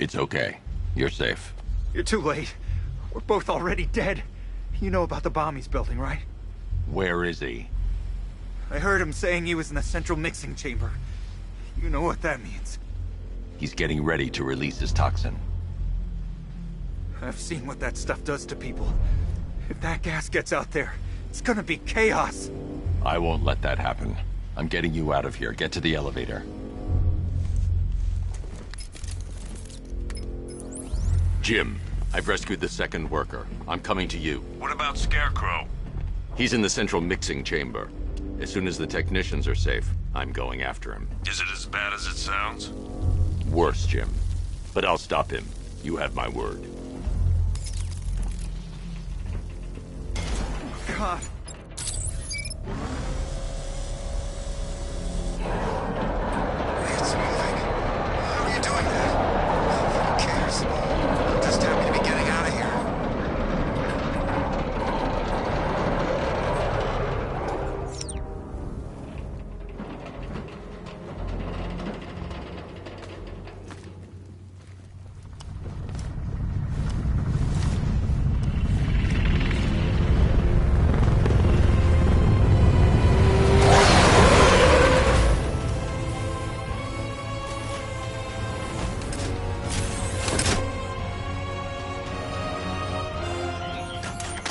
It's okay. You're safe. You're too late. We're both already dead. You know about the bomb he's building, right? Where is he? I heard him saying he was in the central mixing chamber. You know what that means. He's getting ready to release his toxin. I've seen what that stuff does to people. If that gas gets out there, it's gonna be chaos. I won't let that happen. I'm getting you out of here. Get to the elevator. Jim, I've rescued the second worker. I'm coming to you. What about Scarecrow? He's in the central mixing chamber. As soon as the technicians are safe, I'm going after him. Is it as bad as it sounds? Worse, Jim. But I'll stop him. You have my word. God. It's moving. How are you doing that? Who cares? I'm just happy to be getting out of here.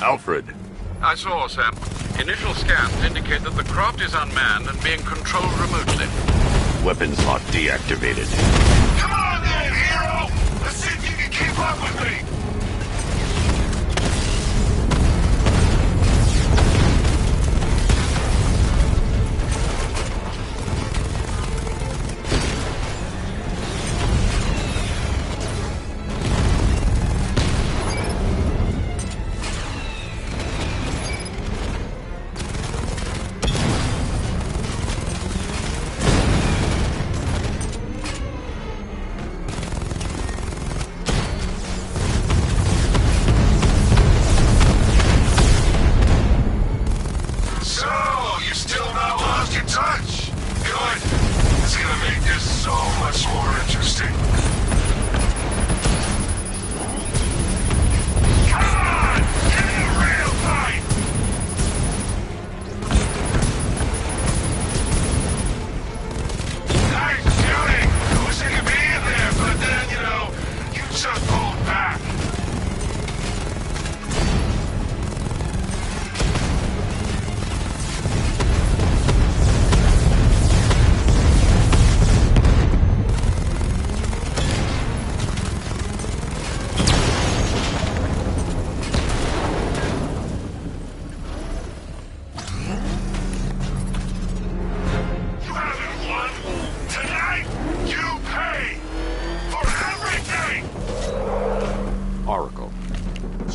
Alfred. I saw, Sam. Initial scans indicate that the craft is unmanned and being controlled remotely. Weapons lock deactivated. Come on then, hero! Let's see if you can keep up with me!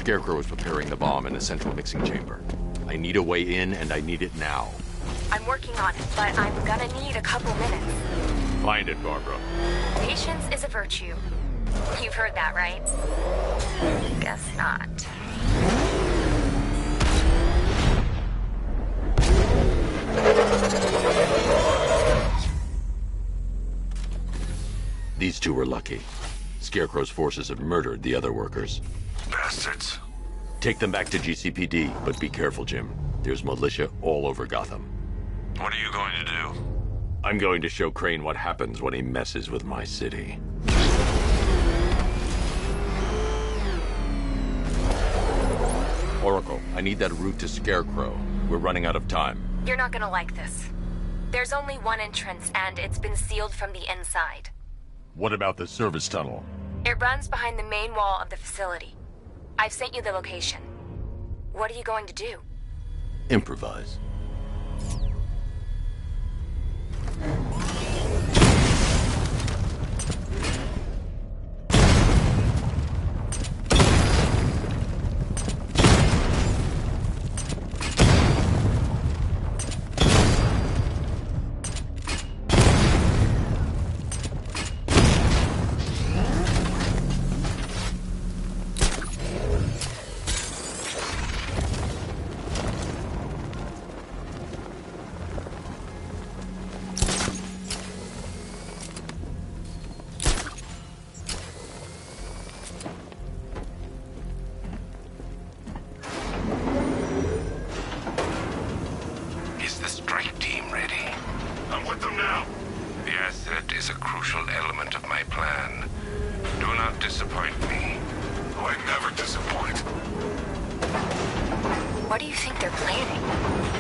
Scarecrow is preparing the bomb in the central mixing chamber. I need a way in, and I need it now. I'm working on it, but I'm gonna need a couple minutes. Find it, Barbara. Patience is a virtue. You've heard that, right? Guess not. These two were lucky. Scarecrow's forces have murdered the other workers. Bastards. Take them back to GCPD, but be careful, Jim. There's militia all over Gotham. What are you going to do? I'm going to show Crane what happens when he messes with my city. Oracle, I need that route to Scarecrow. We're running out of time. You're not gonna like this. There's only one entrance, and it's been sealed from the inside. What about the service tunnel? It runs behind the main wall of the facility. I've sent you the location. What are you going to do? Improvise.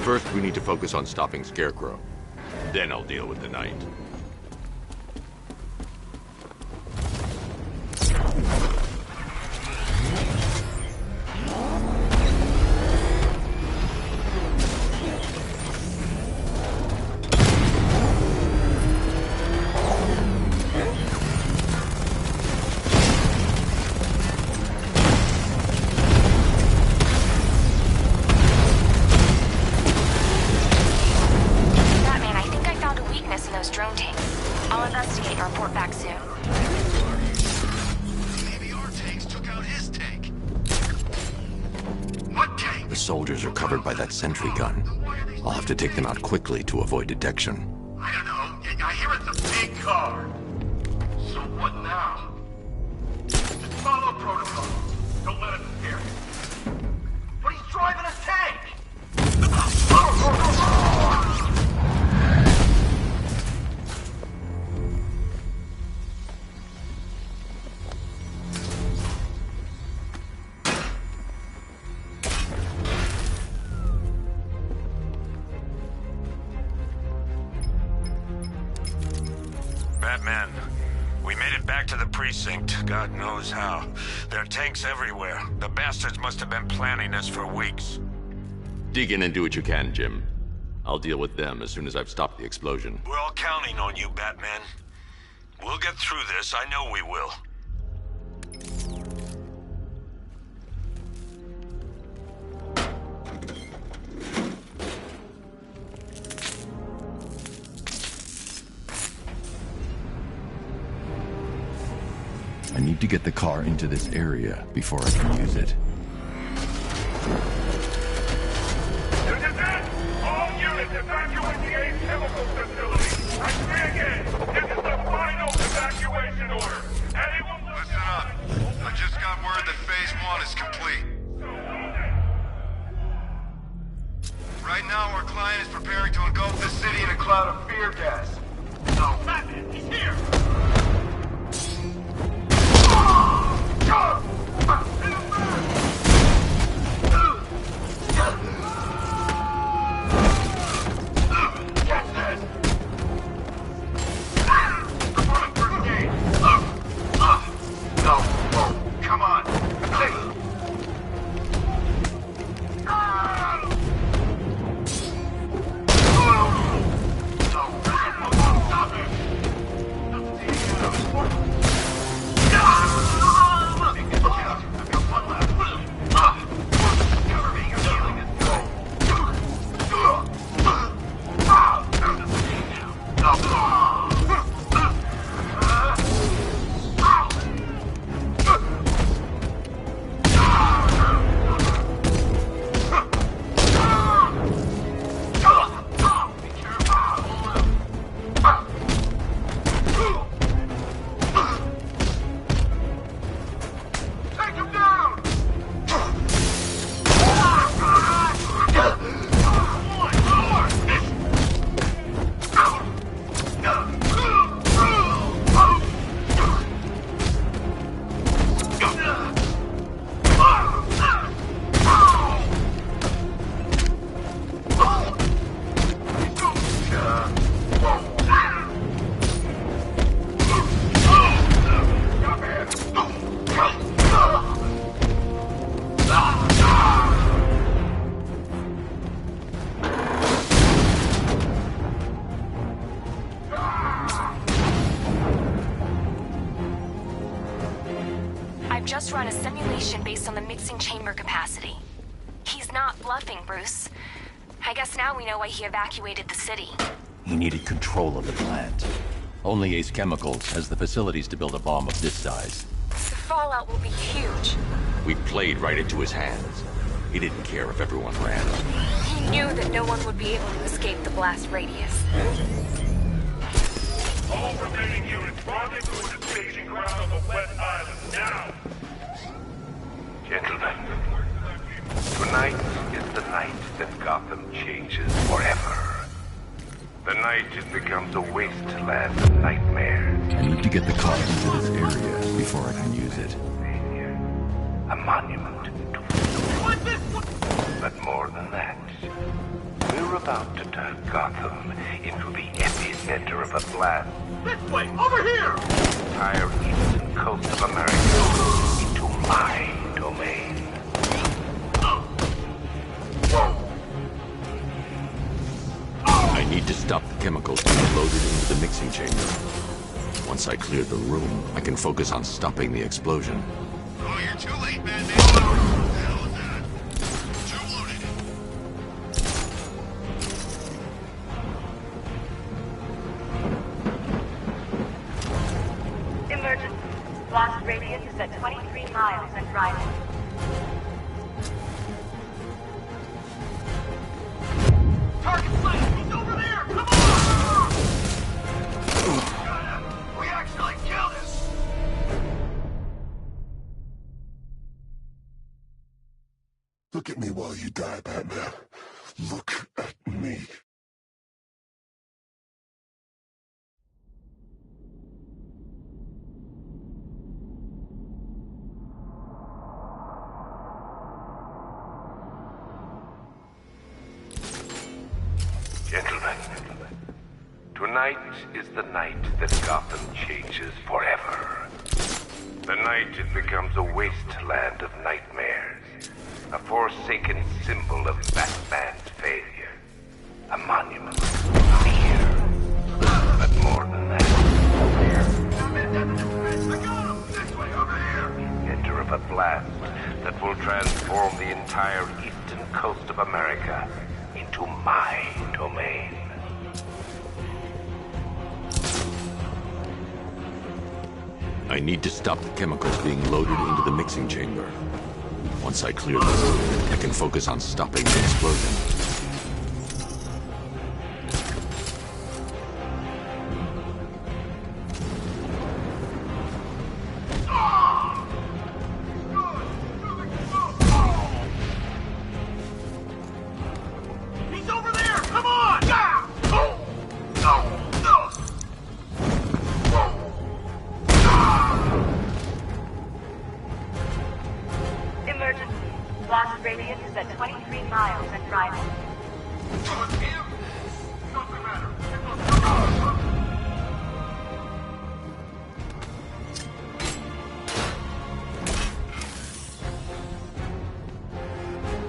First, we need to focus on stopping Scarecrow. Then I'll deal with the Knight. report back soon. Maybe our tanks took out his tank. What tank? The soldiers are covered by that sentry gun. I'll have to take them out quickly to avoid detection. I don't know. I hear it's a big car. So what now? Just follow protocol. Don't let it scare you. But he's driving a tank! Batman, we made it back to the precinct, God knows how. There are tanks everywhere. The bastards must have been planning this for weeks. Dig in and do what you can, Jim. I'll deal with them as soon as I've stopped the explosion. We're all counting on you, Batman. We'll get through this, I know we will. I need to get the car into this area before I can use it. This is it! All units evacuate the Ace Chemical Facility! I say again, this is the final evacuation order! Anyone Listen up. I just got word that Phase 1 is complete. Right now, our client is preparing to engulf the city in a cloud of fear gas. No, Batman, he's here! Come on! Just run a simulation based on the mixing chamber capacity. He's not bluffing, Bruce. I guess now we know why he evacuated the city. He needed control of the plant. Only Ace Chemicals has the facilities to build a bomb of this size. The fallout will be huge. We played right into his hands. He didn't care if everyone ran. He knew that no one would be able to escape the blast radius. All remaining units rendezvous at the staging ground on the West Island, now! Gentlemen, tonight is the night that Gotham changes forever. The night it becomes a wasteland of nightmares. I need to get the car into this area before I can use it. A monument to freedom. But more than that, we're about to turn Gotham into the epicenter of a blast. This way! Over here! The entire eastern coast of America into my domain. I need to stop the chemicals being loaded into the mixing chamber. Once I clear the room, I can focus on stopping the explosion. Oh, you're too late, Batman. at 23 miles and driving. Target sight! He's over there! Come on! We actually killed him! Look at me while you die, Batman. Look at me. Gentlemen, tonight is the night that Gotham changes forever. The night it becomes a wasteland of nightmares, a forsaken symbol of Batman's failure, a monument of fear. But more than that, enter of a blast that will transform the entire eastern coast of America into my domain. I need to stop the chemicals being loaded into the mixing chamber. Once I clear this, I can focus on stopping the explosion. He's over there! Come on! Emergency. Blast radius is at 23 miles and driving.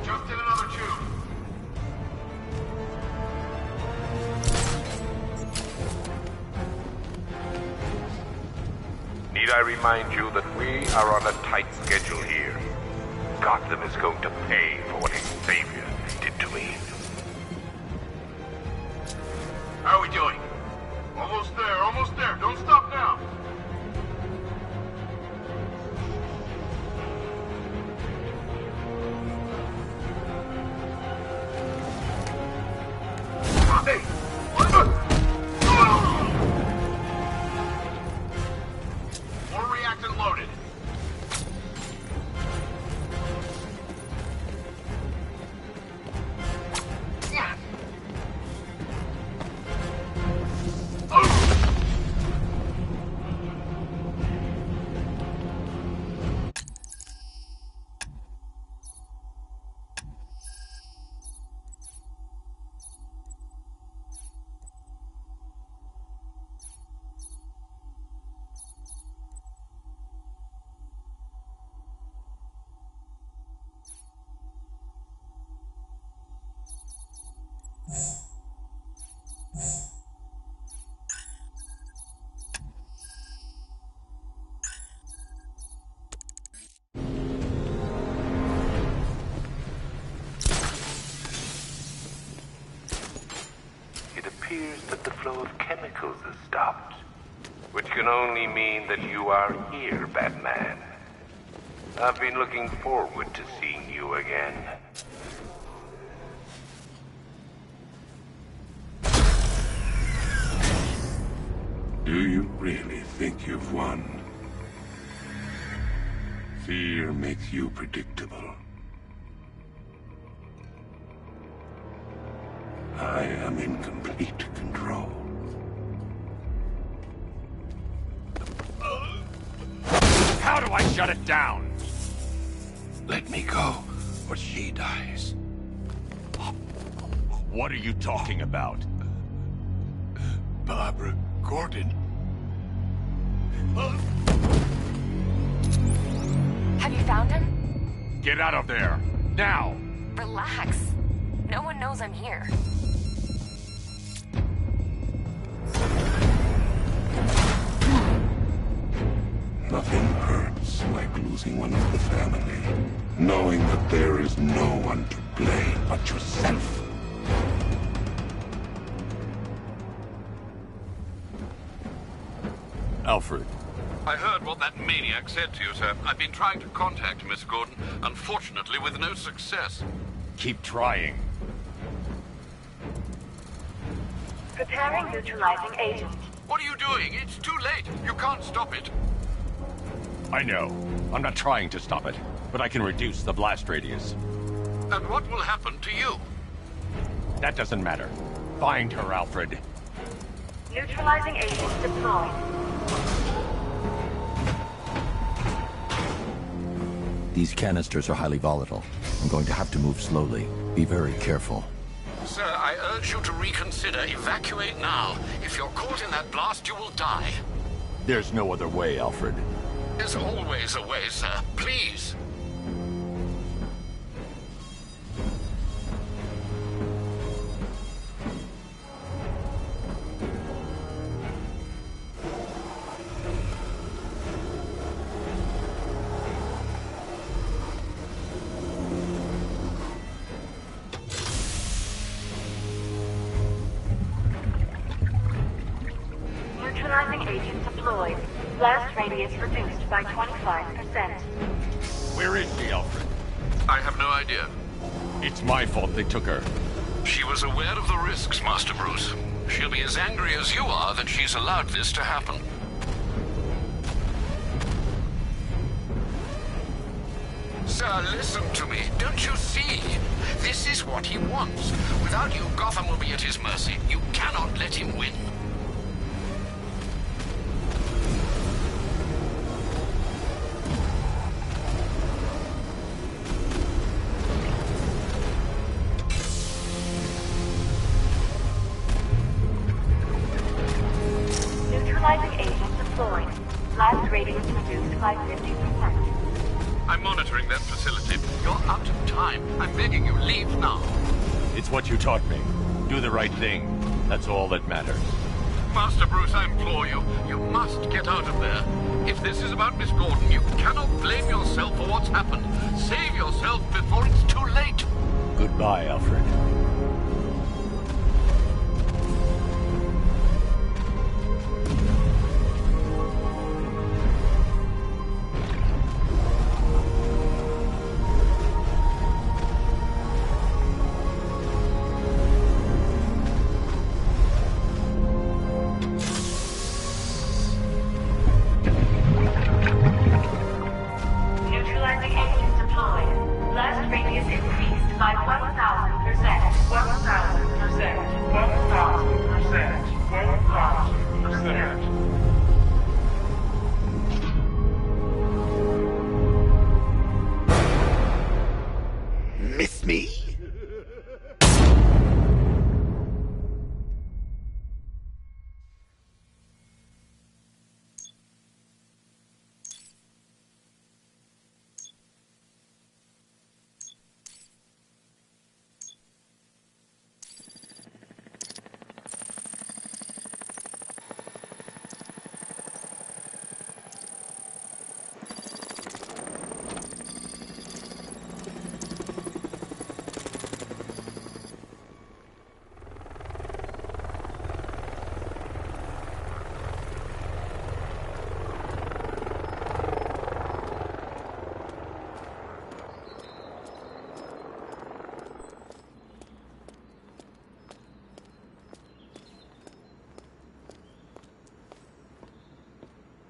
Just in another tube. Need I remind you that we are on a tight schedule here? Gotham is going to pay for what his savior did to me. How are we doing? Almost there, almost there. Don't stop now. Hey! More reactant loaded. It appears that the flow of chemicals has stopped, which can only mean that you are here, Batman. I've been looking forward to seeing you again. Do you really think you've won? Fear makes you predictable. I am in complete control. How do I shut it down? Let me go, or she dies. What are you talking about? Barbara Gordon. Have you found him? Get out of there! Now! Relax. No one knows I'm here. Nothing hurts like losing one of the family. Knowing that there is no one to blame but yourself. Alfred, I heard what that maniac said to you, sir. I've been trying to contact Miss Gordon, unfortunately with no success. Keep trying. Preparing neutralizing agent. What are you doing? It's too late. You can't stop it. I know. I'm not trying to stop it, but I can reduce the blast radius. And what will happen to you? That doesn't matter. Find her, Alfred. Neutralizing agent deployed. These canisters are highly volatile. I'm going to have to move slowly. Be very careful. Sir, I urge you to reconsider. Evacuate now. If you're caught in that blast, you will die. There's no other way, Alfred. There's always a way, sir. Please. Neutralizing agent deployed. Blast radius reduced by 25%. Where is she, Alfred? I have no idea. It's my fault they took her. She was aware of the risks, Master Bruce. She'll be as angry as you are that she's allowed this to happen. Sir, listen to me. Don't you see? This is what he wants. Without you, Gotham will be at his mercy. You cannot let him win. Neutralizing agent deployed. Blast radius reduced by 50%. I'm monitoring that facility. You're out of time. I'm begging you, leave now. It's what you taught me. Do the right thing. That's all that matters. Master Bruce, I implore you. You must get out of there. If this is about Miss Gordon, you cannot blame yourself for what's happened. Save yourself before it's too late. Goodbye, Alfred. Neutralizing agent deployed. Blast radius increased by 1,000%. 1,000%. 1,000%. 1,000%. Miss me?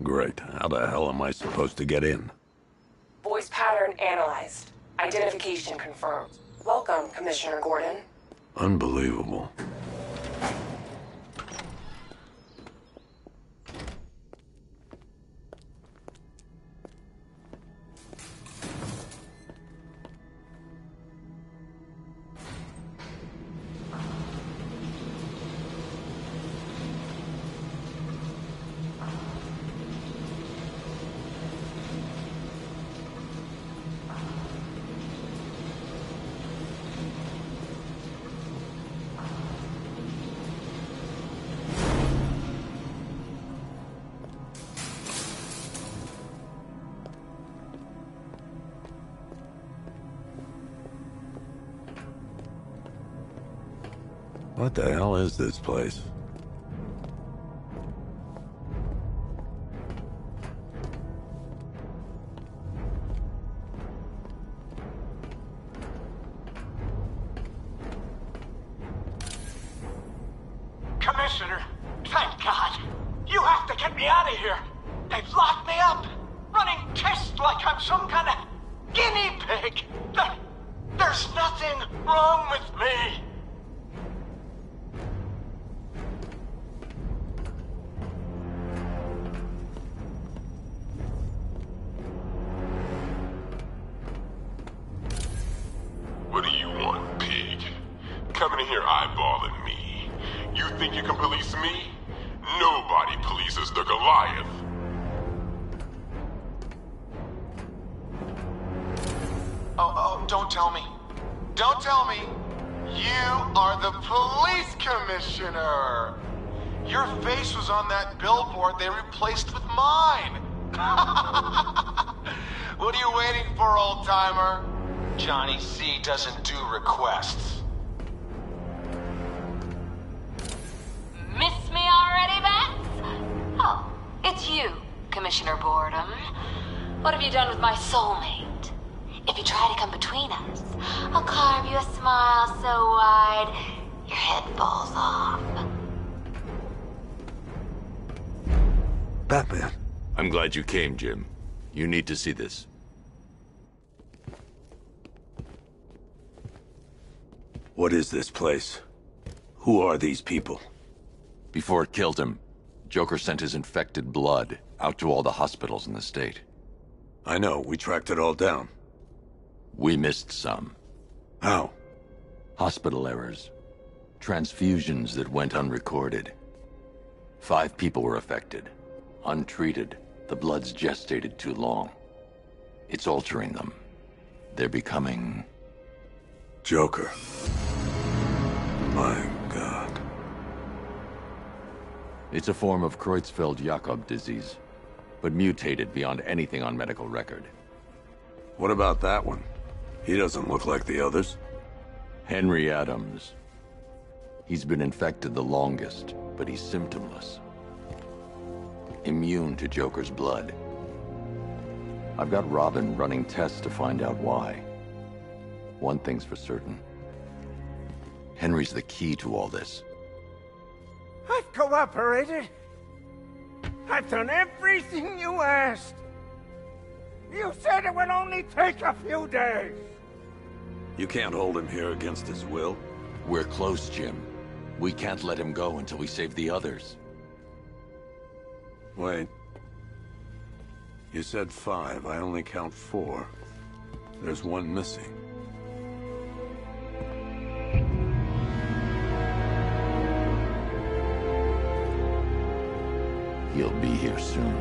Great. How the hell am I supposed to get in? Voice pattern analyzed. Identification confirmed. Welcome, Commissioner Gordon. Unbelievable. What the hell is this place? Commissioner, thank God. You have to get me out of here. They've locked me up, running tests like I'm some kind of guinea pig. There's nothing wrong with me. What do you want, pig? Coming in here eyeballing me. You think you can police me? Nobody polices the Goliath. Oh, don't tell me. Don't tell me. You are the police commissioner. Your face was on that billboard they replaced with mine. What are you waiting for, old-timer? Johnny C doesn't do requests. Miss me already, Bats? Oh, it's you, Commissioner Boredom. What have you done with my soulmate? If you try to come between us, I'll carve you a smile so wide, your head falls off. Batman. I'm glad you came, Jim. You need to see this. What is this place? Who are these people? Before it killed him, Joker sent his infected blood out to all the hospitals in the state. I know, we tracked it all down. We missed some. How? Hospital errors. Transfusions that went unrecorded. 5 people were affected. Untreated, the blood's gestated too long. It's altering them. They're becoming... Joker. My God. It's a form of Creutzfeldt-Jakob disease, but mutated beyond anything on medical record. What about that one? He doesn't look like the others. Henry Adams. He's been infected the longest, but he's symptomless. Immune to Joker's blood. I've got Robin running tests to find out why. One thing's for certain. Henry's the key to all this. I've cooperated. I've done everything you asked. You said it would only take a few days. You can't hold him here against his will. We're close, Jim. We can't let him go until we save the others. Wait. You said 5. I only count 4. There's one missing. He'll be here soon.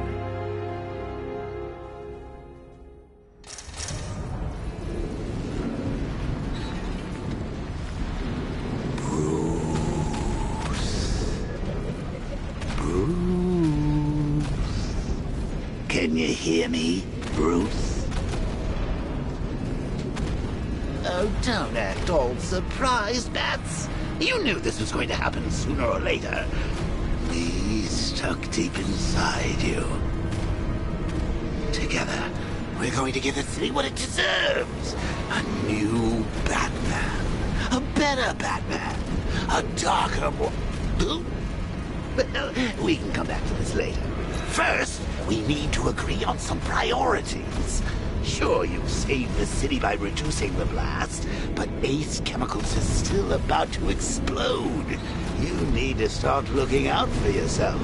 Can you hear me, Bruce? Oh, don't act all surprised, Bats. You knew this was going to happen sooner or later. Me stuck deep inside you. Together, we're going to give the city what it deserves. A new Batman. A better Batman. A darker one. Well, we can come back to this later. First, we need to agree on some priorities. Sure, you saved the city by reducing the blast, but Ace Chemicals is still about to explode. You need to start looking out for yourself.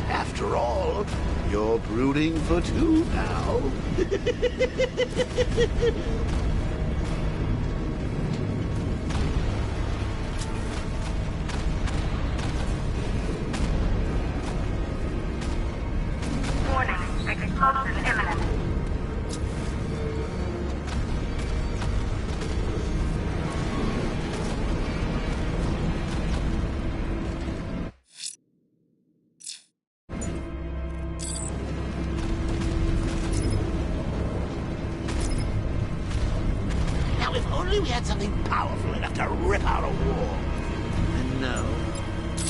After all, you're brooding for 2 now. Explosion imminent. Now, if only we had something powerful enough to rip out a wall. And no,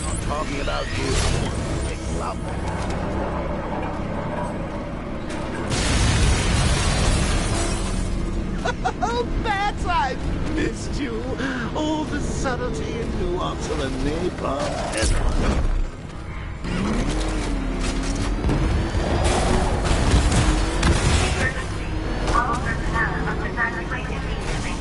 I'm talking about you. Big lump. Oh, Bats, I've missed you. All the subtlety and nuance of a napalm headline. All personnel must evacuate immediately.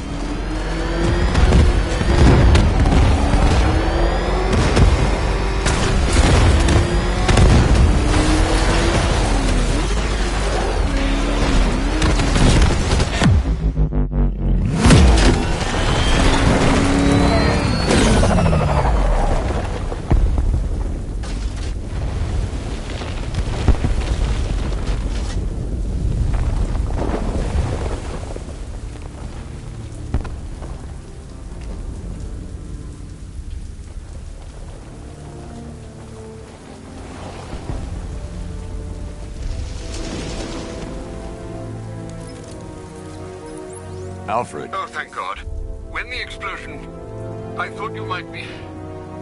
Alfred. Oh, thank God. When the explosion... I thought you might be...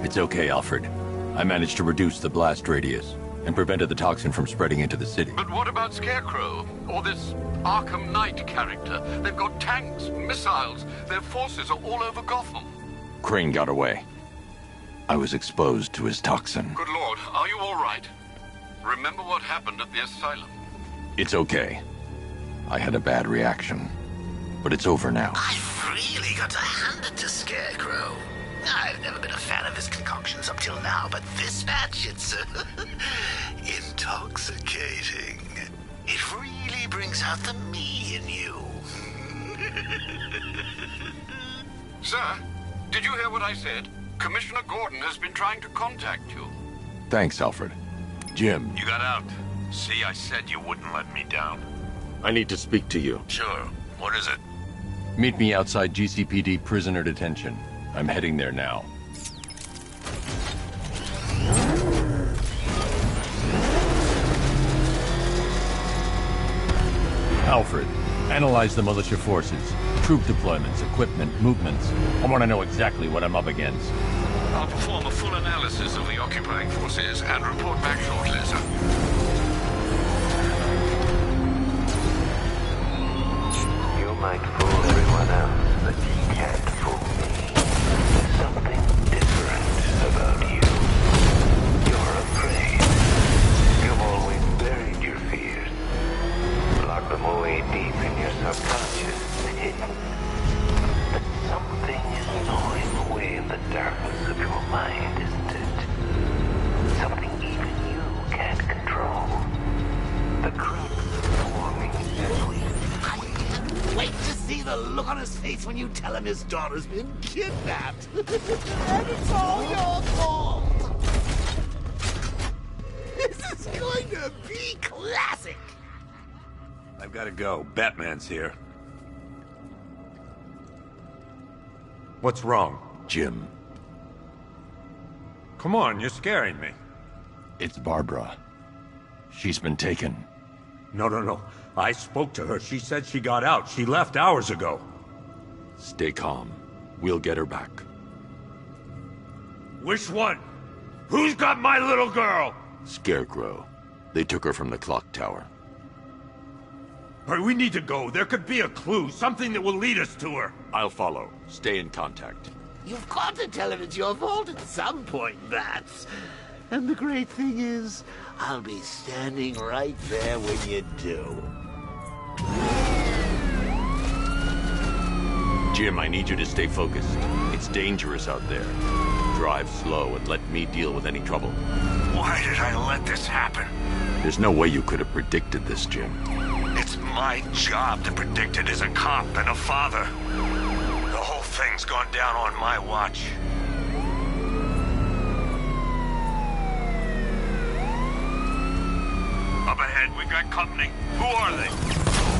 It's okay, Alfred. I managed to reduce the blast radius and prevented the toxin from spreading into the city. But what about Scarecrow? Or this Arkham Knight character? They've got tanks, missiles. Their forces are all over Gotham. Crane got away. I was exposed to his toxin. Good Lord, are you all right? Remember what happened at the asylum? It's okay. I had a bad reaction. But it's over now. I've really got to hand it to Scarecrow. I've never been a fan of his concoctions up till now, but this match, it's intoxicating. It really brings out the me in you. Sir, did you hear what I said? Commissioner Gordon has been trying to contact you. Thanks, Alfred. Jim. You got out. See, I said you wouldn't let me down. I need to speak to you. Sure. What is it? Meet me outside GCPD prisoner detention. I'm heading there now. Alfred, analyze the militia forces, troop deployments, equipment, movements. I want to know exactly what I'm up against. I'll perform a full analysis of the occupying forces and report back shortly, sir. You might fool everyone else, but you can't fool me. There's something different about you. You're afraid. You've always buried your fears. Locked them away deep in your subconscious. But something is gnawing away in the darkness of your mind, isn't it? Something even you can't control. The cracks forming as we Wait to see the look on his face when you tell him his daughter's been kidnapped. And it's all your fault. This is going to be classic. I've got to go. Batman's here. What's wrong? Jim. Come on, you're scaring me. It's Barbara. She's been taken. No. I spoke to her. She said she got out. She left hours ago. Stay calm. We'll get her back. Which one? Who's got my little girl? Scarecrow. They took her from the clock tower. All right, we need to go. There could be a clue, something that will lead us to her. I'll follow. Stay in contact. You've got to tell him it's your fault at some point, Bats. And the great thing is, I'll be standing right there when you do. Jim, I need you to stay focused. It's dangerous out there. Drive slow and let me deal with any trouble. Why did I let this happen? There's no way you could have predicted this, Jim. It's my job to predict it as a cop and a father. The whole thing's gone down on my watch. Up ahead, we got company. Who are they?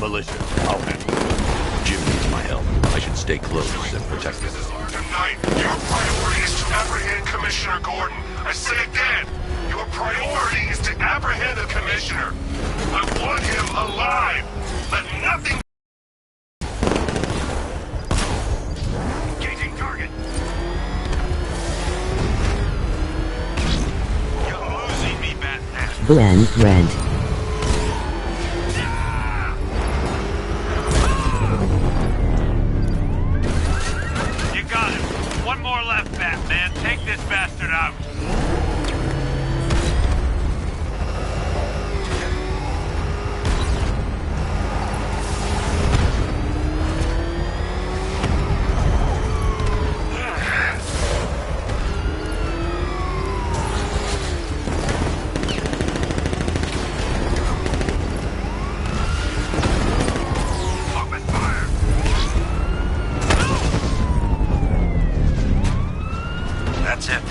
Militia. I'll handle it. Jim needs my help. I should stay close and protect him. This is Arkham Knight. Your priority is to apprehend Commissioner Gordon. I say again, your priority is to apprehend the Commissioner. I want him alive. Let nothing... Engaging target. You're losing me, Batman. Blend red. Batman. Take this bastard out. That's it.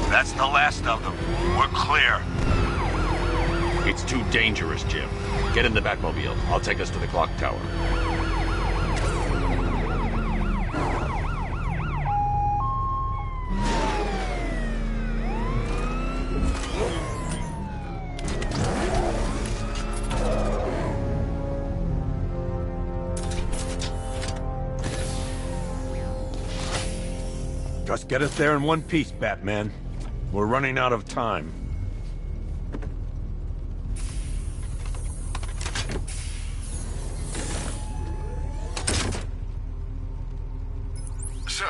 That's the last of them. We're clear. It's too dangerous, Jim. Get in the Batmobile. I'll take us to the clock tower. Just get us there in one piece, Batman. We're running out of time. Sir,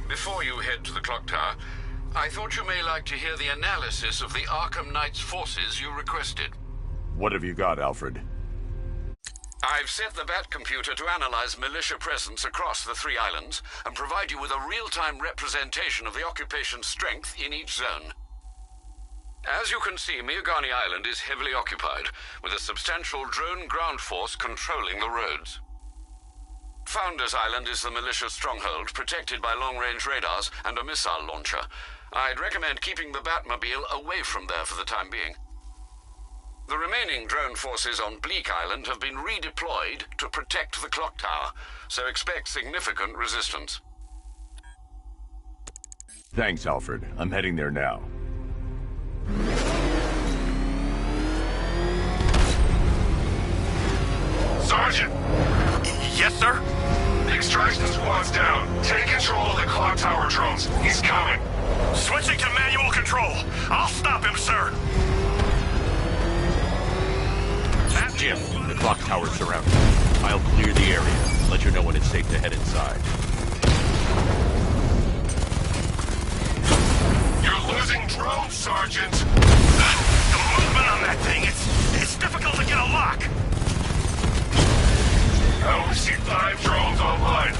before you head to the clock tower, I thought you may like to hear the analysis of the Arkham Knight's forces you requested. What have you got, Alfred? I've set the Bat computer to analyze militia presence across the 3 islands and provide you with a real-time representation of the occupation's strength in each zone. As you can see, Miagani Island is heavily occupied, with a substantial drone ground force controlling the roads. Founders Island is the militia stronghold, protected by long-range radars and a missile launcher. I'd recommend keeping the Batmobile away from there for the time being. The remaining drone forces on Bleak Island have been redeployed to protect the clock tower, so expect significant resistance. Thanks, Alfred. I'm heading there now. Sergeant! Yes, sir? The extraction squad's down. Take control of the clock tower drones. He's coming. Switching to manual control. I'll stop him, sir. Jim, the clock tower's surrounded. I'll clear the area. Let you know when it's safe to head inside. You're losing drones, Sergeant! The movement on that thing, it's difficult to get a lock. I only see 5 drones online.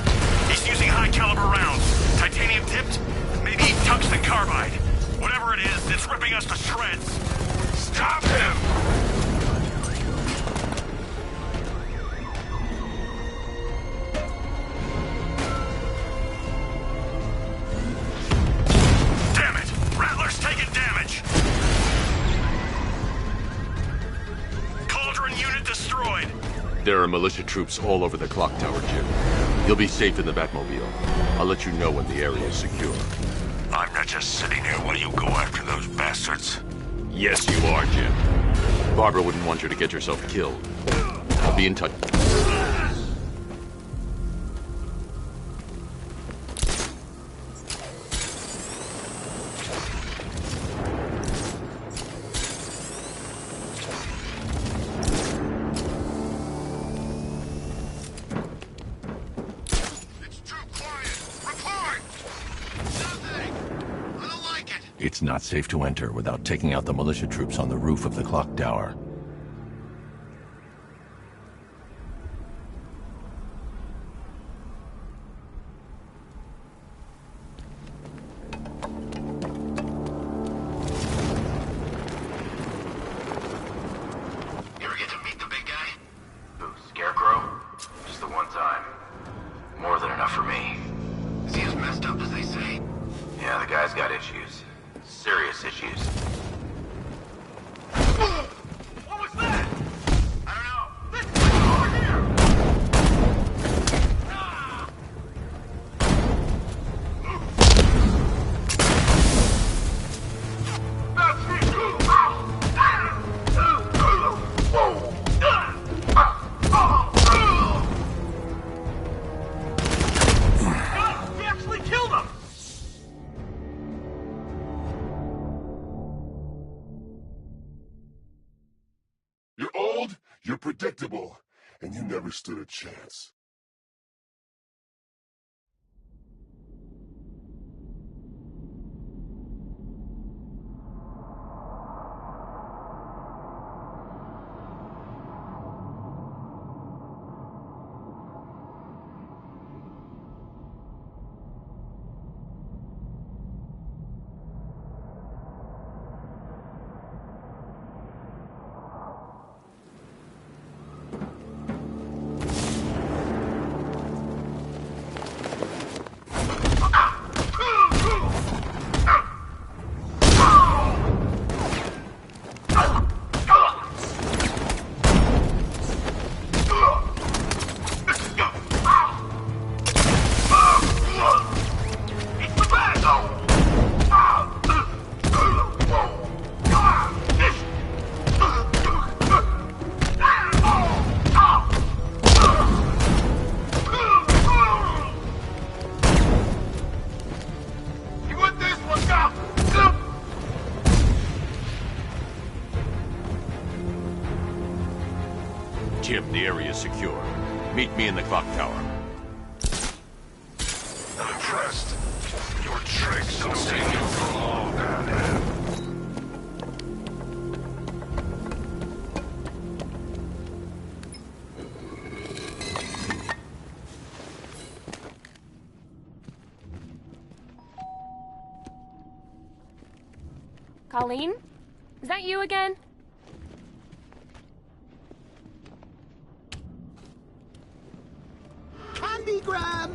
He's using high-caliber rounds. Titanium tipped? Maybe tungsten carbide. Whatever it is, it's ripping us to shreds. Stop him! Taking damage! Cauldron unit destroyed! There are militia troops all over the clock tower, Jim. You'll be safe in the Batmobile. I'll let you know when the area is secure. I'm not just sitting here while you go after those bastards. Yes, you are, Jim. Barbara wouldn't want you to get yourself killed. I'll be in touch. It's not safe to enter without taking out the militia troops on the roof of the clock tower. You ever get to meet the big guy? Who, Scarecrow? Just the one time. More than enough for me. Is he as messed up as they say? Yeah, the guy's got issues. Serious issues. What was that? I don't know. This over here! That's me! He actually killed him! You're old, you're predictable, and you never stood a chance. Jim, the area is secure. Meet me in the clock tower. I'm impressed. Your tricks don't take you for long, Batman. Colleen? Is that you again? Candygram!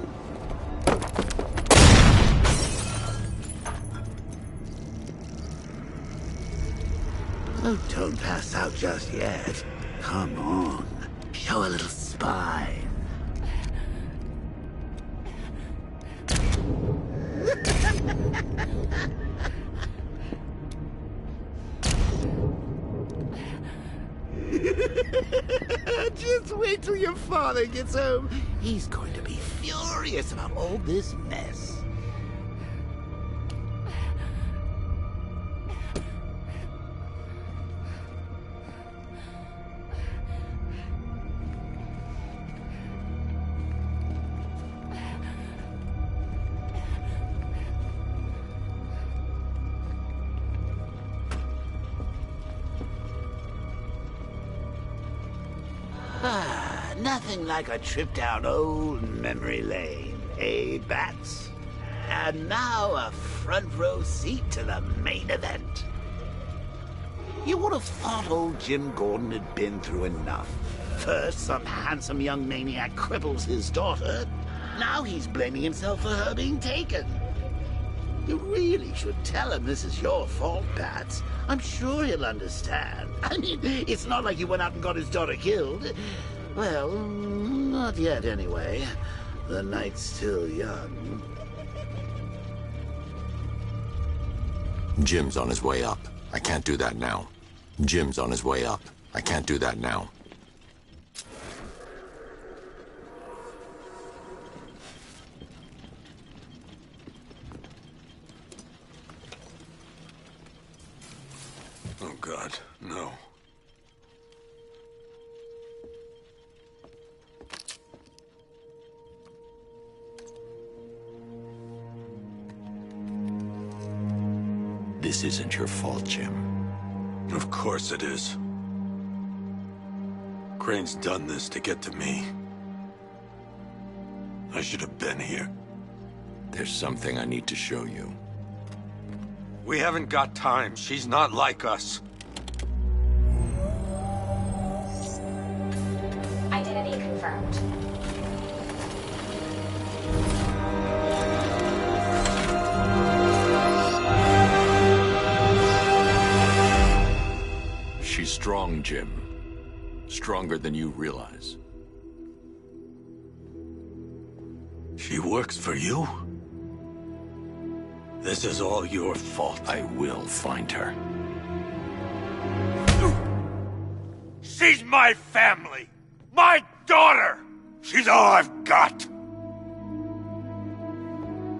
Oh, don't pass out just yet. Come on. Show a little spine. Just wait till your father gets home. He's going to be furious about all this mess. Nothing like a trip down old memory lane, eh, Bats? And now a front row seat to the main event. You would have thought old Jim Gordon had been through enough. First, some handsome young maniac cripples his daughter. Now he's blaming himself for her being taken. You really should tell him this is your fault, Bats. I'm sure he'll understand. I mean, it's not like you went out and got his daughter killed. Well, not yet anyway. The night's still young. Jim's on his way up. I can't do that now. Jim's on his way up. I can't do that now. Oh, God, no. This isn't your fault, Jim. Of course it is. Crane's done this to get to me. I should have been here. There's something I need to show you. We haven't got time. She's not like us. Identity confirmed. She's strong, Jim. Stronger than you realize. She works for you? This is all your fault. I will find her. She's my family! My daughter! She's all I've got!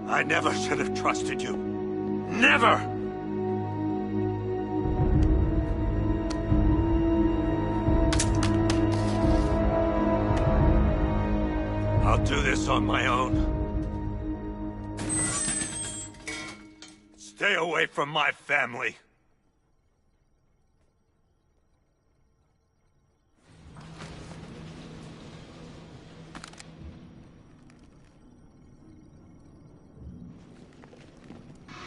I never should have trusted you. Never! I'll do this on my own. Stay away from my family.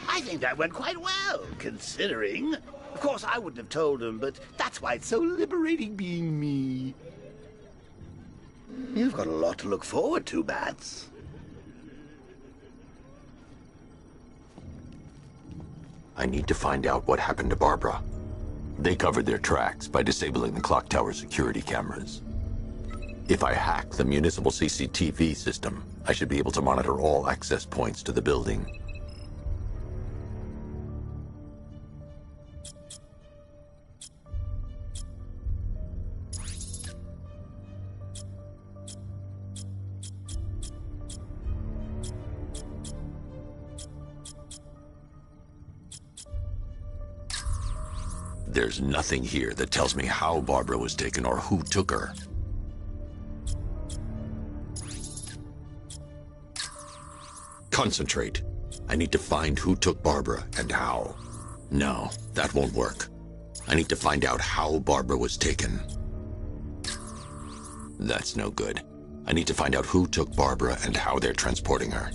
I think that went quite well, considering. Of course, I wouldn't have told him, but that's why it's so liberating being me. You've got a lot to look forward to, Bats. I need to find out what happened to Barbara. They covered their tracks by disabling the clock tower security cameras. If I hack the municipal CCTV system, I should be able to monitor all access points to the building. There's nothing here that tells me how Barbara was taken or who took her. Concentrate. I need to find who took Barbara and how. No, that won't work. I need to find out how Barbara was taken. That's no good. I need to find out who took Barbara and how they're transporting her.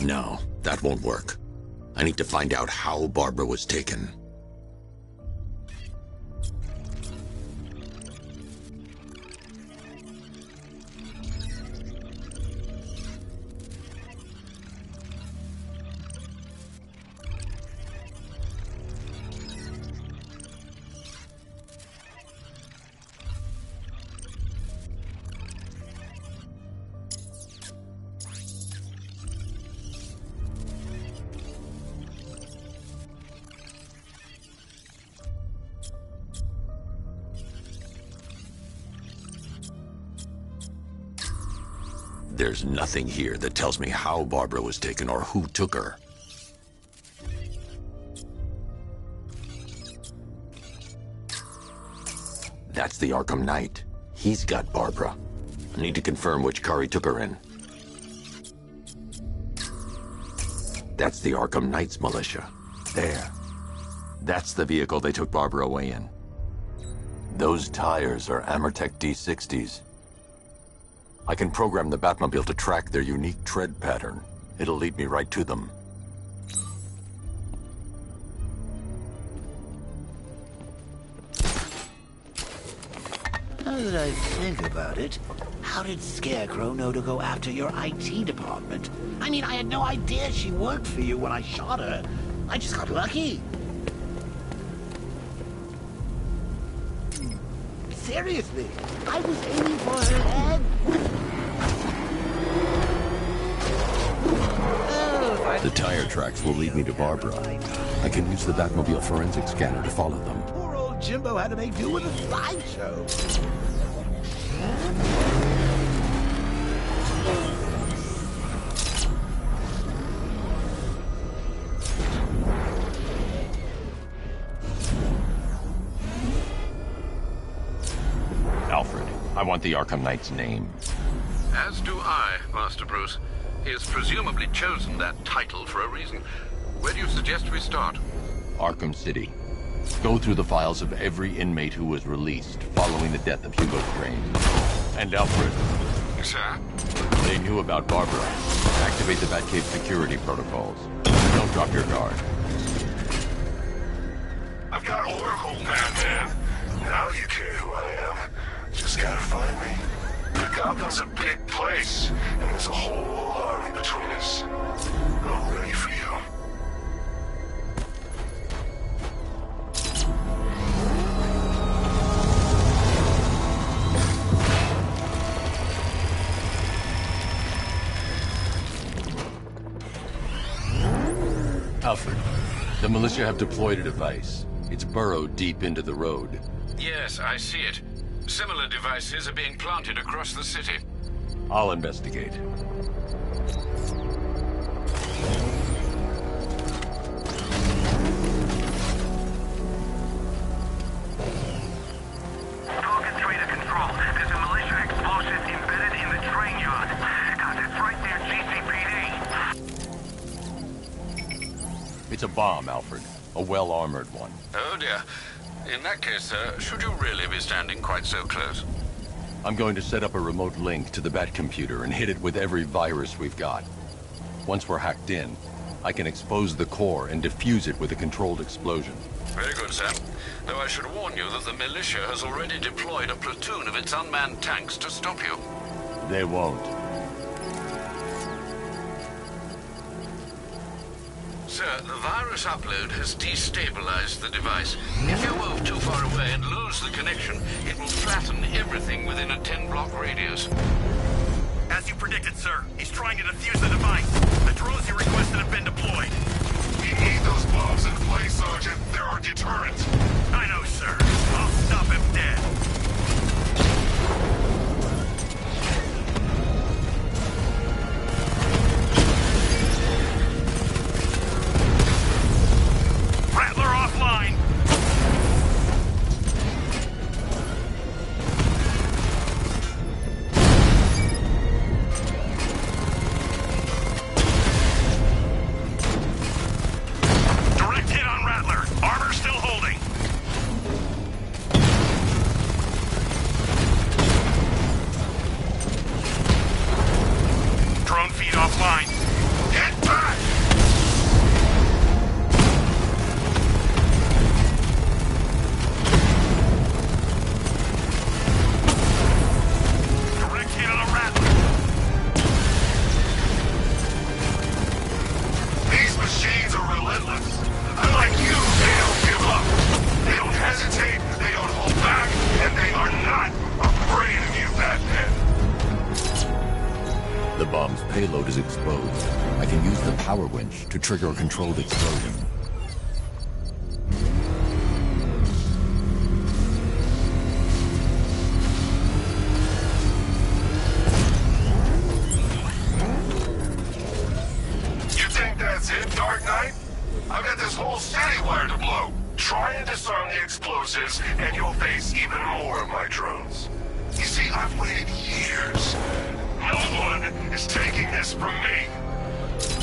No, that won't work. I need to find out how Barbara was taken. There's nothing here that tells me how Barbara was taken or who took her. That's the Arkham Knight. He's got Barbara. I need to confirm which car he took her in. That's the Arkham Knight's militia. There. That's the vehicle they took Barbara away in. Those tires are Amertech D60s. I can program the Batmobile to track their unique tread pattern. It'll lead me right to them. Now that I think about it, how did Scarecrow know to go after your IT department? I mean, I had no idea she worked for you when I shot her. I just got lucky. Seriously, I was aiming for her head. The tire tracks will lead me to Barbara. I can use the Batmobile forensic scanner to follow them. Poor old Jimbo had to make do with a slideshow. Alfred, I want the Arkham Knight's name. As do I, Master Bruce. He has presumably chosen that title for a reason. Where do you suggest we start? Arkham City. Go through the files of every inmate who was released following the death of Hugo Strange. And Alfred. Sir? They knew about Barbara. Activate the Batcave security protocols. Don't drop your guard. I've got Oracle, Batman. Now you care who I am. Just gotta find me. Gotham's a big place, and there's a whole army between us. I'm ready for you. Alfred, the militia have deployed a device. It's burrowed deep into the road. Yes, I see it. Similar devices are being planted across the city. I'll investigate. Target 3 to control. There's a militia explosive embedded in the train yard. God, it's right near GCPD. It's a bomb, Alfred. A well-armored one. Oh dear. In that case, sir, should you really be standing quite so close? I'm going to set up a remote link to the Batcomputer and hit it with every virus we've got. Once we're hacked in, I can expose the core and defuse it with a controlled explosion. Very good, sir. Though I should warn you that the militia has already deployed a platoon of its unmanned tanks to stop you. They won't. Sir, the virus upload has destabilized the device. If you move too far away and lose the connection, it will flatten everything within a 10-block radius. As you predicted, sir. He's trying to defuse the device. The drones you requested have been deployed. We need those bombs in place, Sergeant. They're our deterrent. I know, sir. I'll stop him dead. Rattler offline. Direct hit on Rattler. Armor still holding. Drone feed offline. Get back! Direct hit on a Rattler. These machines are relentless. Unlike you, they don't give up. They don't hesitate, they don't hold back, and they are not afraid of you, Batman. The bomb's payload is exposed. I can use the power winch to trigger a controlled explosion. You think that's it, Dark Knight? I've got this whole city wired to blow. Try and disarm the explosives, and you'll face even more of my drones. You see, I've waited years. No one is taking this from me.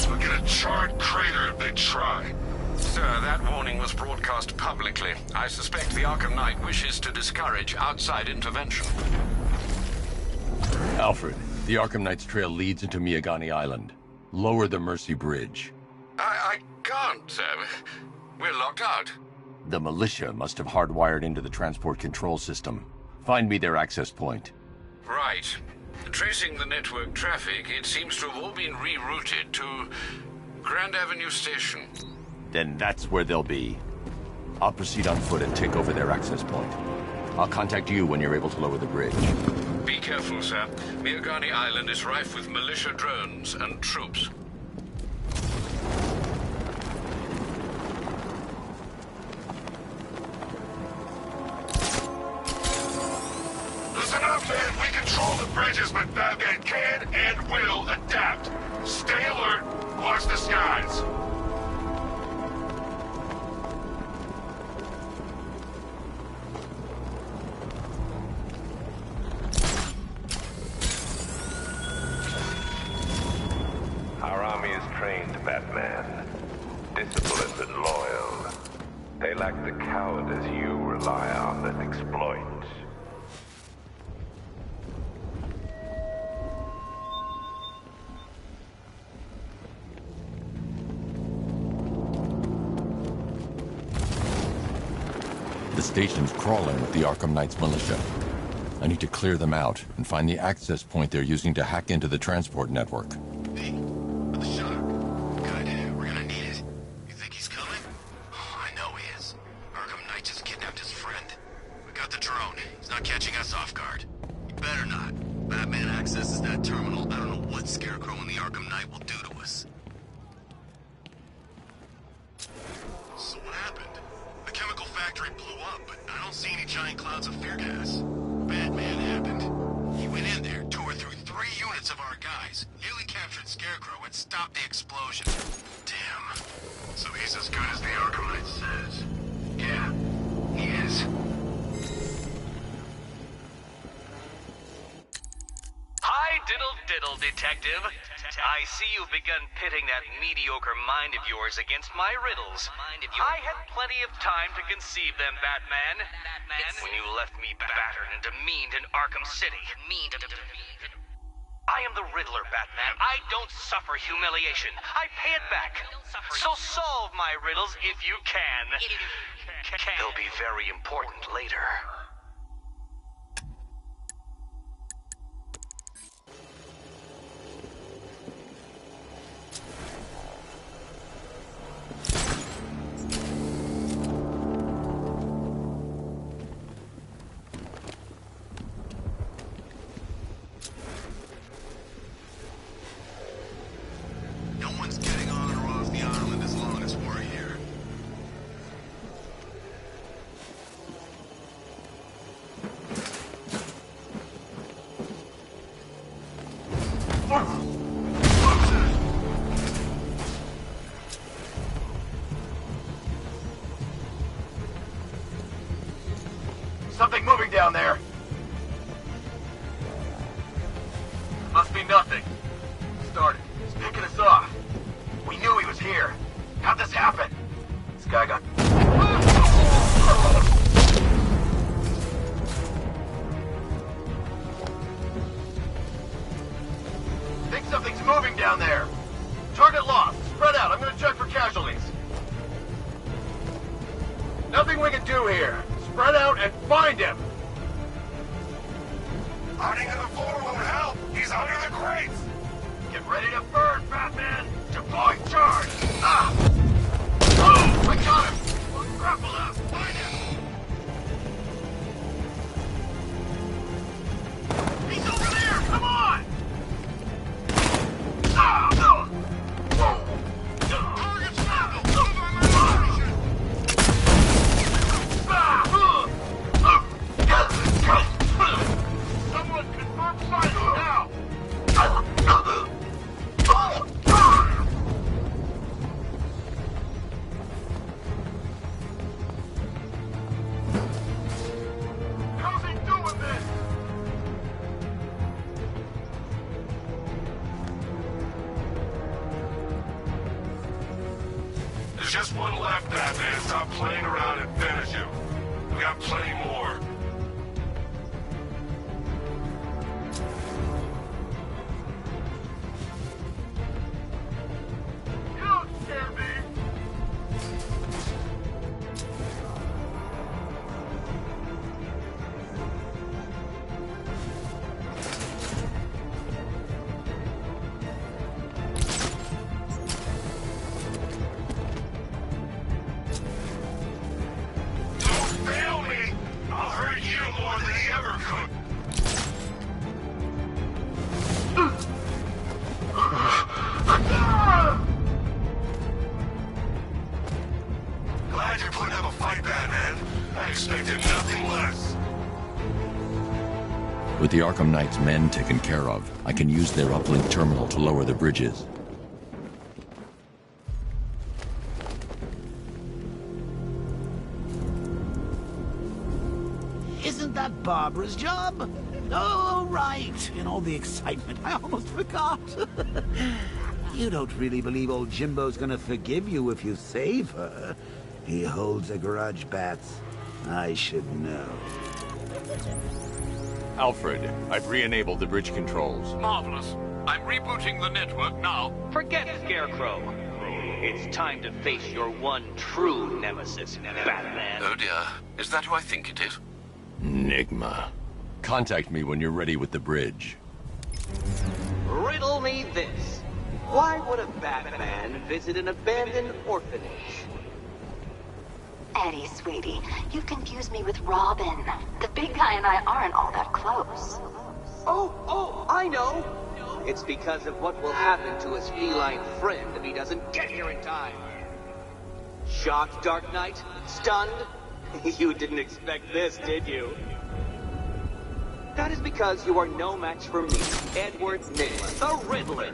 We'll get a charred crater if they try. Sir, that warning was broadcast publicly. I suspect the Arkham Knight wishes to discourage outside intervention. Alfred, the Arkham Knight's trail leads into Miyagani Island. Lower the Mercy Bridge. I can't, sir. We're locked out. The militia must have hardwired into the transport control system. Find me their access point. Right. Tracing the network traffic, it seems to have all been rerouted to Grand Avenue Station. Then that's where they'll be. I'll proceed on foot and take over their access point. I'll contact you when you're able to lower the bridge. Be careful, sir. Miyagani Island is rife with militia drones and troops. Listen up, man. We control the bridges, but Batman can and will adapt. Stay alert. Watch the skies. Our army is trained, Batman. Disciplined and loyal. They lack the cowardice you rely on and exploit. The station's crawling with the Arkham Knight's militia. I need to clear them out and find the access point they're using to hack into the transport network. Detective. I see you've begun pitting that mediocre mind of yours against my riddles. I had plenty of time to conceive them, Batman. When you left me battered and demeaned in Arkham City. I am the Riddler, Batman. I don't suffer humiliation. I pay it back. So solve my riddles if you can. They'll be very important later. moving down there. Target lost. Spread out. I'm gonna check for casualties. Nothing we can do here. Spread out and find him. Hiding in the floor won't help. He's under the crates. Get ready to burn, Batman. Deploy charge. Ah! Oh, I got him. Grapple up. Find him. He's over there. Come on. Ah! Target's level. Move on my position. Someone confirm fire now! How's he doing this? There's just one left, Batman. Stop playing around and finish him. We got plenty more. You don't scare me! Fail me! I'll hurt you more than he ever could. Glad you're putting up a fight, Batman. I expected nothing less. With the Arkham Knight's men taken care of, I can use their uplink terminal to lower the bridges. Isn't that Barbara's job? Oh, right. In all the excitement, I almost forgot. You don't really believe old Jimbo's gonna forgive you if you save her. He holds a grudge, Bats. I should know. Alfred, I've re-enabled the bridge controls. Marvelous. I'm rebooting the network now. Forget Scarecrow. It's time to face your one true nemesis, Batman. Oh dear. Is that who I think it is? Enigma. Contact me when you're ready with the bridge. Riddle me this. Why would a Batman visit an abandoned orphanage? Eddie, sweetie, you confused me with Robin. The big guy and I aren't all that close. Oh, I know. It's because of what will happen to his feline friend if he doesn't get here in time. Shocked, Dark Knight? Stunned? You didn't expect this, did you? That is because you are no match for me, Edward Nygma, the Riddler,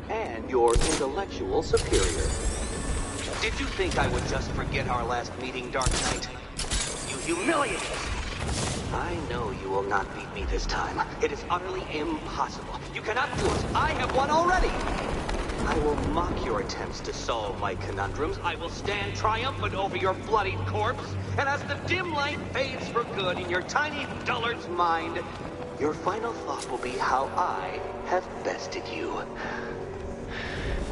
and your intellectual superior. Did you think I would just forget our last meeting, Dark Knight? You humiliated us. I know you will not beat me this time. It is utterly impossible. You cannot do it. I have won already. I will mock your attempts to solve my conundrums. I will stand triumphant over your bloodied corpse. And as the dim light fades for good in your tiny dullard's mind, your final thought will be how I have bested you.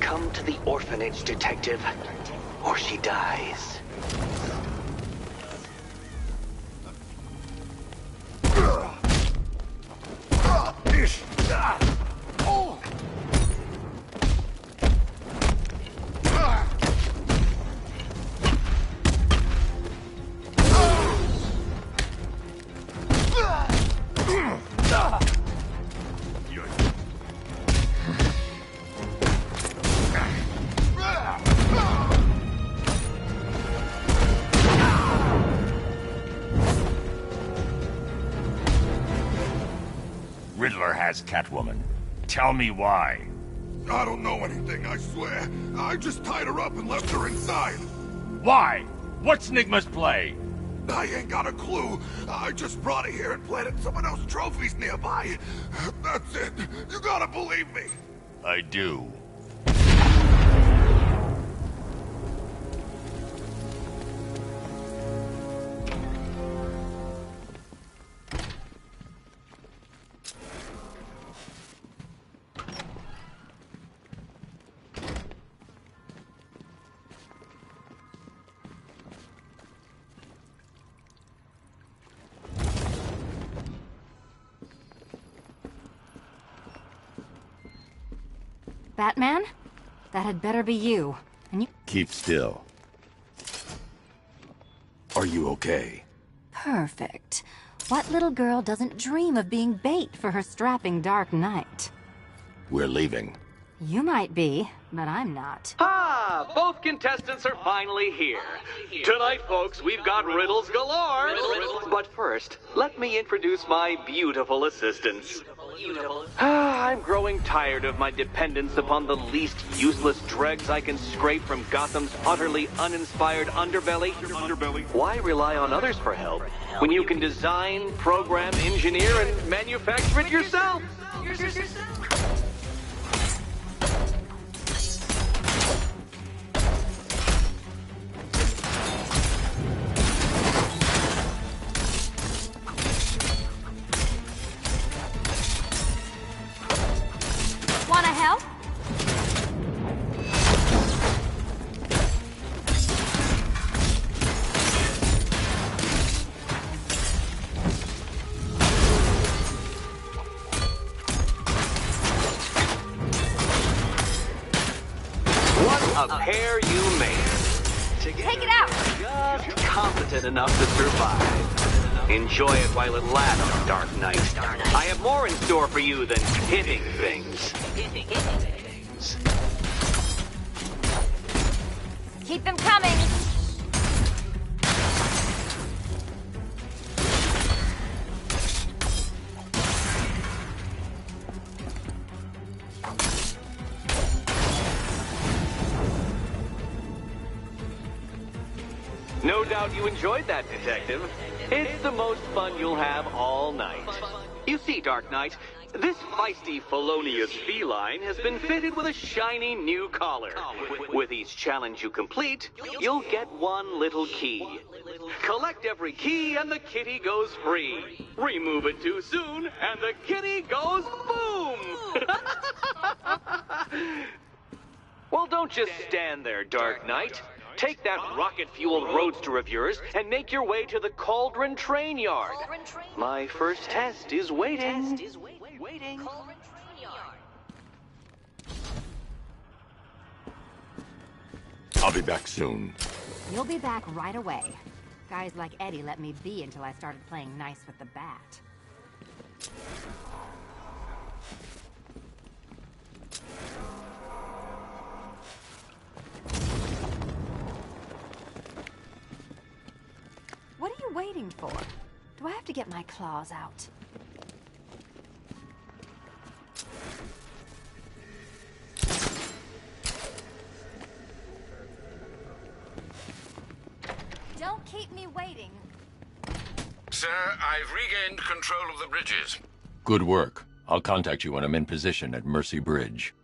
Come to the orphanage, detective, or she dies. Riddler has Catwoman. Tell me why. I don't know anything, I swear. I just tied her up and left her inside. Why? What's Nygma's play? I ain't got a clue. I just brought her here and planted some of those trophies nearby. That's it. You gotta believe me. I do. Batman? That had better be you. And you... Keep still. Are you okay? Perfect. What little girl doesn't dream of being bait for her strapping Dark Knight? We're leaving. You might be, but I'm not. Ah, both contestants are finally here. Tonight, folks, we've got riddles galore. But first, let me introduce my beautiful assistants. I'm growing tired of my dependence upon the least useless dregs I can scrape from Gotham's utterly uninspired underbelly. Why rely on others for help when you can design, program, engineer, and manufacture it yourself? Wanna help? What a pair you made. Take it out! Just competent enough to survive. Enjoy it while it lasts, Dark Knight. I have more in store for you than hitting things. Keep them coming! No doubt you enjoyed that, Detective. It's the most fun you'll have all night. You see, Dark Knight, this feisty, felonious feline has been fitted with a shiny new collar. With each challenge you complete, you'll get one little key. Collect every key and the kitty goes free. Remove it too soon and the kitty goes boom! Well, don't just stand there, Dark Knight. Take that rocket-fueled roadster of yours and make your way to the Cauldron Train Yard. My first test is waiting. I'll be back soon. You'll be back right away. Guys like Eddie let me be until I started playing nice with the bat. What are you waiting for? Do I have to get my claws out? Don't keep me waiting. Sir, I've regained control of the bridges. Good work. I'll contact you when I'm in position at Mercy Bridge.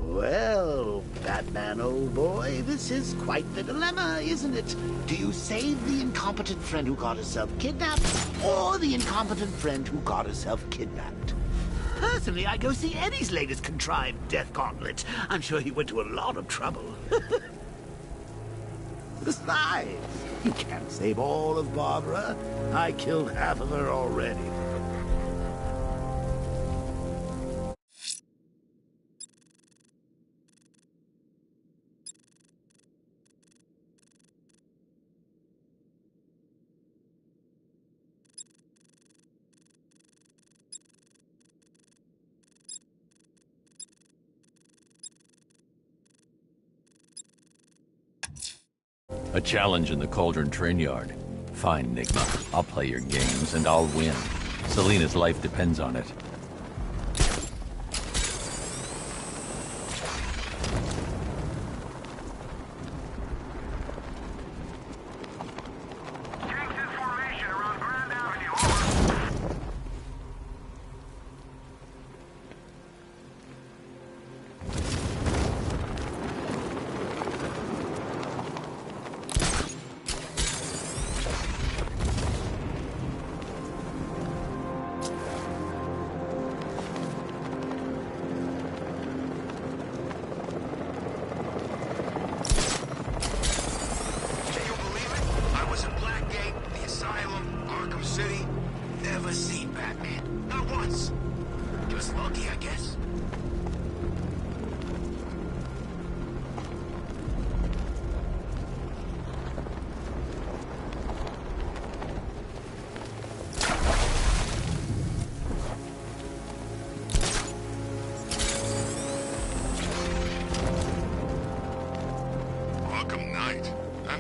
Well, Batman, old boy, this is quite the dilemma, isn't it? Do you save the incompetent friend who got herself kidnapped, or the incompetent friend who got herself kidnapped? Personally, I go see Eddie's latest contrived death gauntlet. I'm sure he went to a lot of trouble. Besides, you can't save all of Barbara. I killed half of her already. A challenge in the Cauldron Train Yard. Fine, Nigma. I'll play your games, and I'll win. Selina's life depends on it.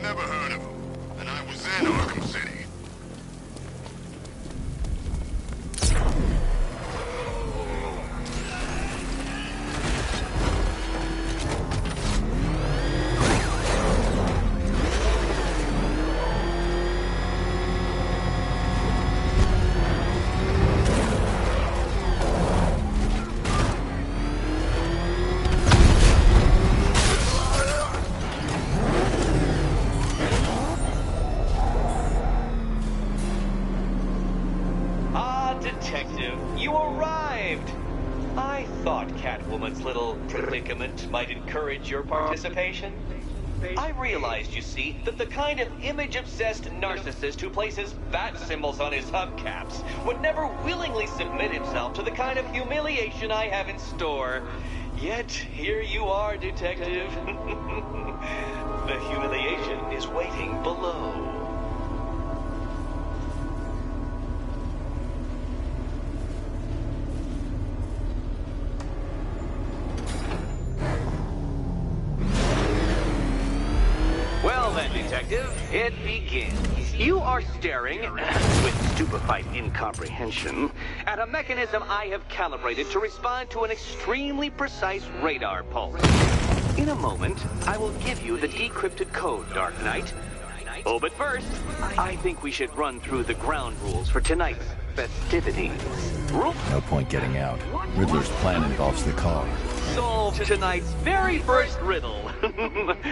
never heard of him. And I was in Arkham City. Might encourage your participation? I realized, you see, that the kind of image-obsessed narcissist who places bat symbols on his hubcaps would never willingly submit himself to the kind of humiliation I have in store. Yet, here you are, Detective. The humiliation is waiting below. It begins. You are staring, with stupefied incomprehension, at a mechanism I have calibrated to respond to an extremely precise radar pulse. In a moment, I will give you the decrypted code, Dark Knight. Oh, but first, I think we should run through the ground rules for tonight's festivities. No point getting out. Riddler's plan involves the car. Solve tonight's very first riddle.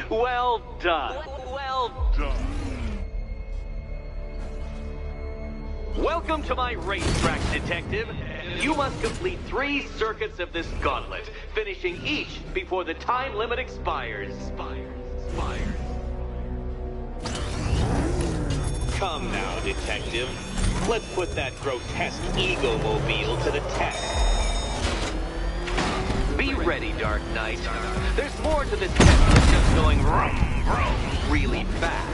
Well done. Well done. Welcome to my racetrack, Detective. You must complete 3 circuits of this gauntlet, finishing each before the time limit expires. Come now, Detective. Let's put that grotesque ego-mobile to the test. Be ready, Dark Knight. There's more to this test than just going vroom, vroom, really fast.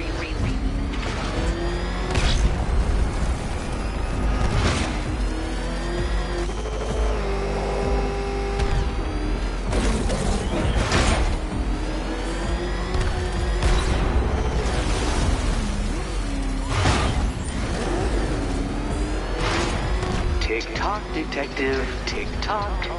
Tick-tock, Detective, tick-tock.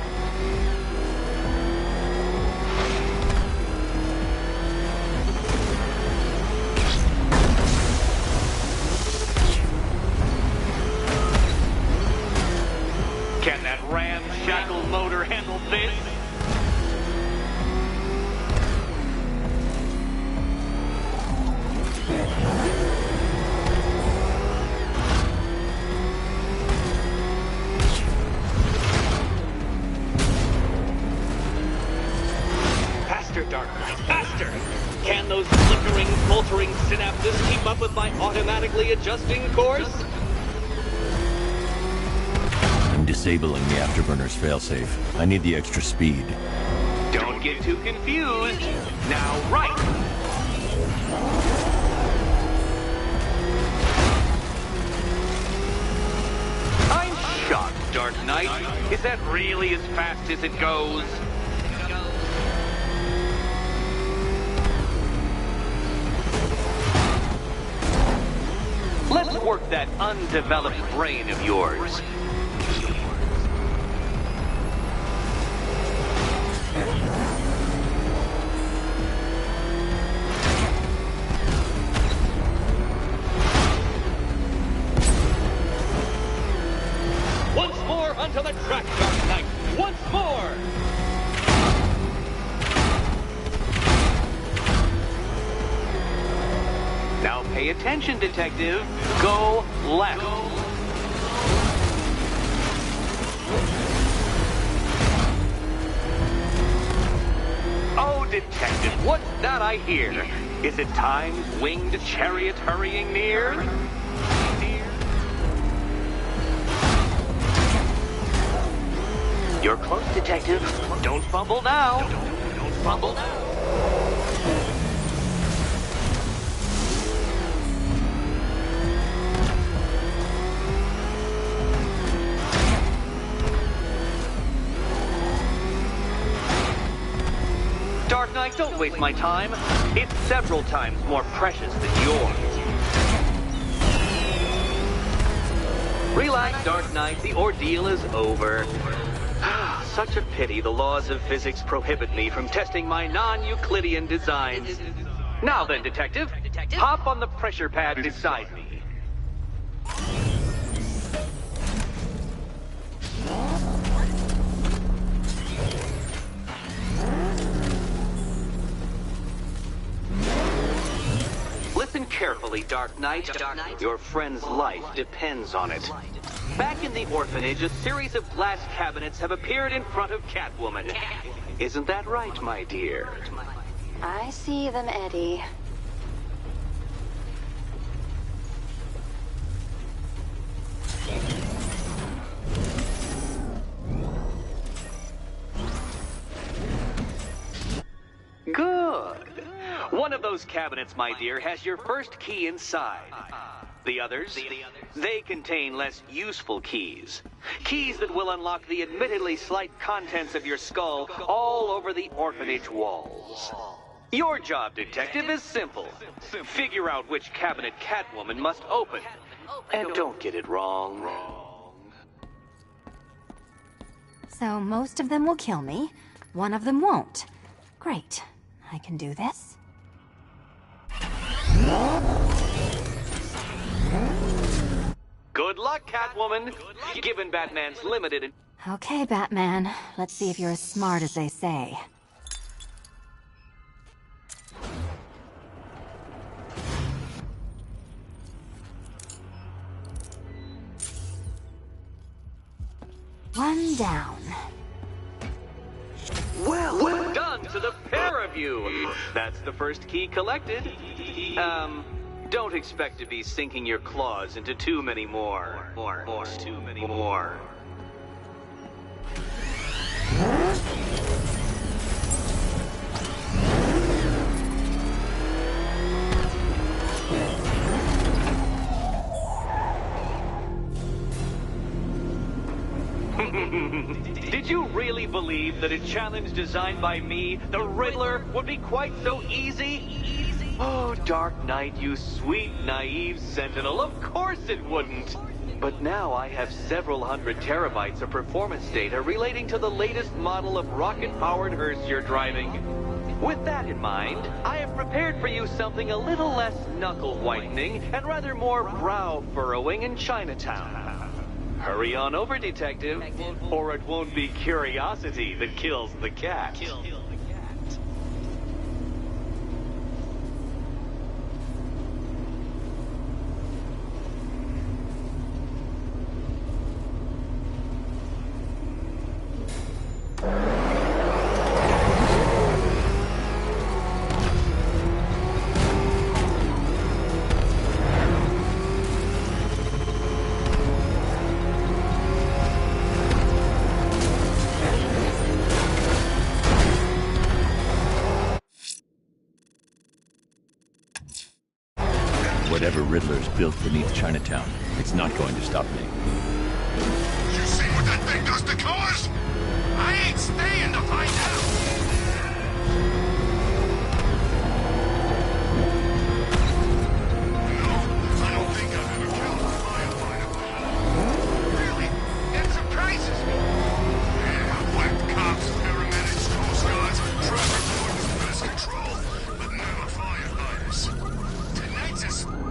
Can that ramshackle motor handle this? Faster, Dark Knight, faster! Can those flickering, faltering synapses keep up with my automatically adjusting course? Disabling the afterburner's failsafe. I need the extra speed. Don't get too confused. Now, right! I'm shocked, Dark Knight. Is that really as fast as it goes? Let's work that undeveloped brain of yours. Once more onto the track, Dark Knight! Once more! Now pay attention, Detective. Go left. Oh, Detective, what's that I hear? Is it Time's winged chariot hurrying near? You're close, Detective. Don't fumble now. Don't fumble now. Dark Knight, don't waste my time. It's several times more precious than yours. Relax, Dark Knight. The ordeal is over. Such a pity the laws of physics prohibit me from testing my non-Euclidean designs. Now then, Detective, hop on the pressure pad beside me. Listen carefully, Dark Knight. Your friend's life depends on it. Back in the orphanage, a series of glass cabinets have appeared in front of Catwoman. Isn't that right, my dear? I see them, Eddie. Good. One of those cabinets, my dear, has your first key inside. The others, they contain less useful keys. Keys that will unlock the admittedly slight contents of your skull all over the orphanage walls. Your job, Detective, is simple. Figure out which cabinet Catwoman must open. And don't get it wrong. So most of them will kill me. One of them won't. Great. I can do this. Good luck, Catwoman. Given Batman's limited... Okay, Batman. Let's see if you're as smart as they say. One down. Well done to the pair of you. That's the first key collected. Don't expect to be sinking your claws into too many more. Too many more. Did you really believe that a challenge designed by me, the Riddler, would be quite so easy? Oh, Dark Knight, you sweet, naive sentinel, of course it wouldn't. But now I have several hundred terabytes of performance data relating to the latest model of rocket-powered hearse you're driving. With that in mind, I have prepared for you something a little less knuckle-whitening and rather more brow-furrowing in Chinatown. Hurry on over, Detective, or it won't be curiosity that kills the cat. Whatever Riddler's built beneath Chinatown, it's not going to stop me. You see what that thing does to cars? I ain't staying to find out. No, I don't think I've ever killed a firefighter before. Really? That surprises me. Yeah, whacked cops, paramedics, coast guards, traffic wardens, pest control, but never firefighters. Tonight's a...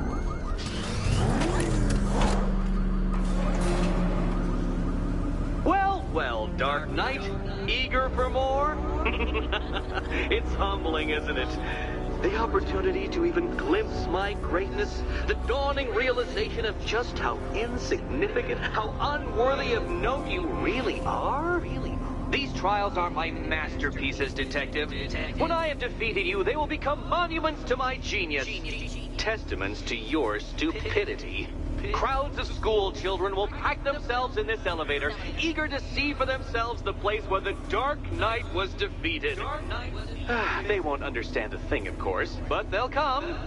Well, Dark Knight, eager for more? It's humbling, isn't it? The opportunity to even glimpse my greatness, the dawning realization of just how insignificant, how unworthy of note you really are? These trials are my masterpieces, Detective. When I have defeated you, they will become monuments to my genius. Testaments to your stupidity. Crowds of school children will pack themselves in this elevator, eager to see for themselves the place where the Dark Knight was defeated. They won't understand a thing, of course, but they'll come.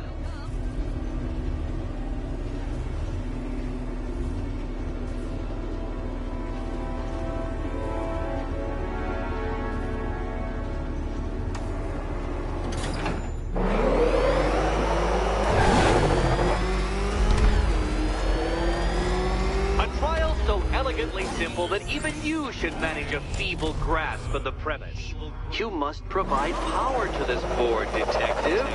even you should manage a feeble grasp of the premise. You must provide power to this board, Detective.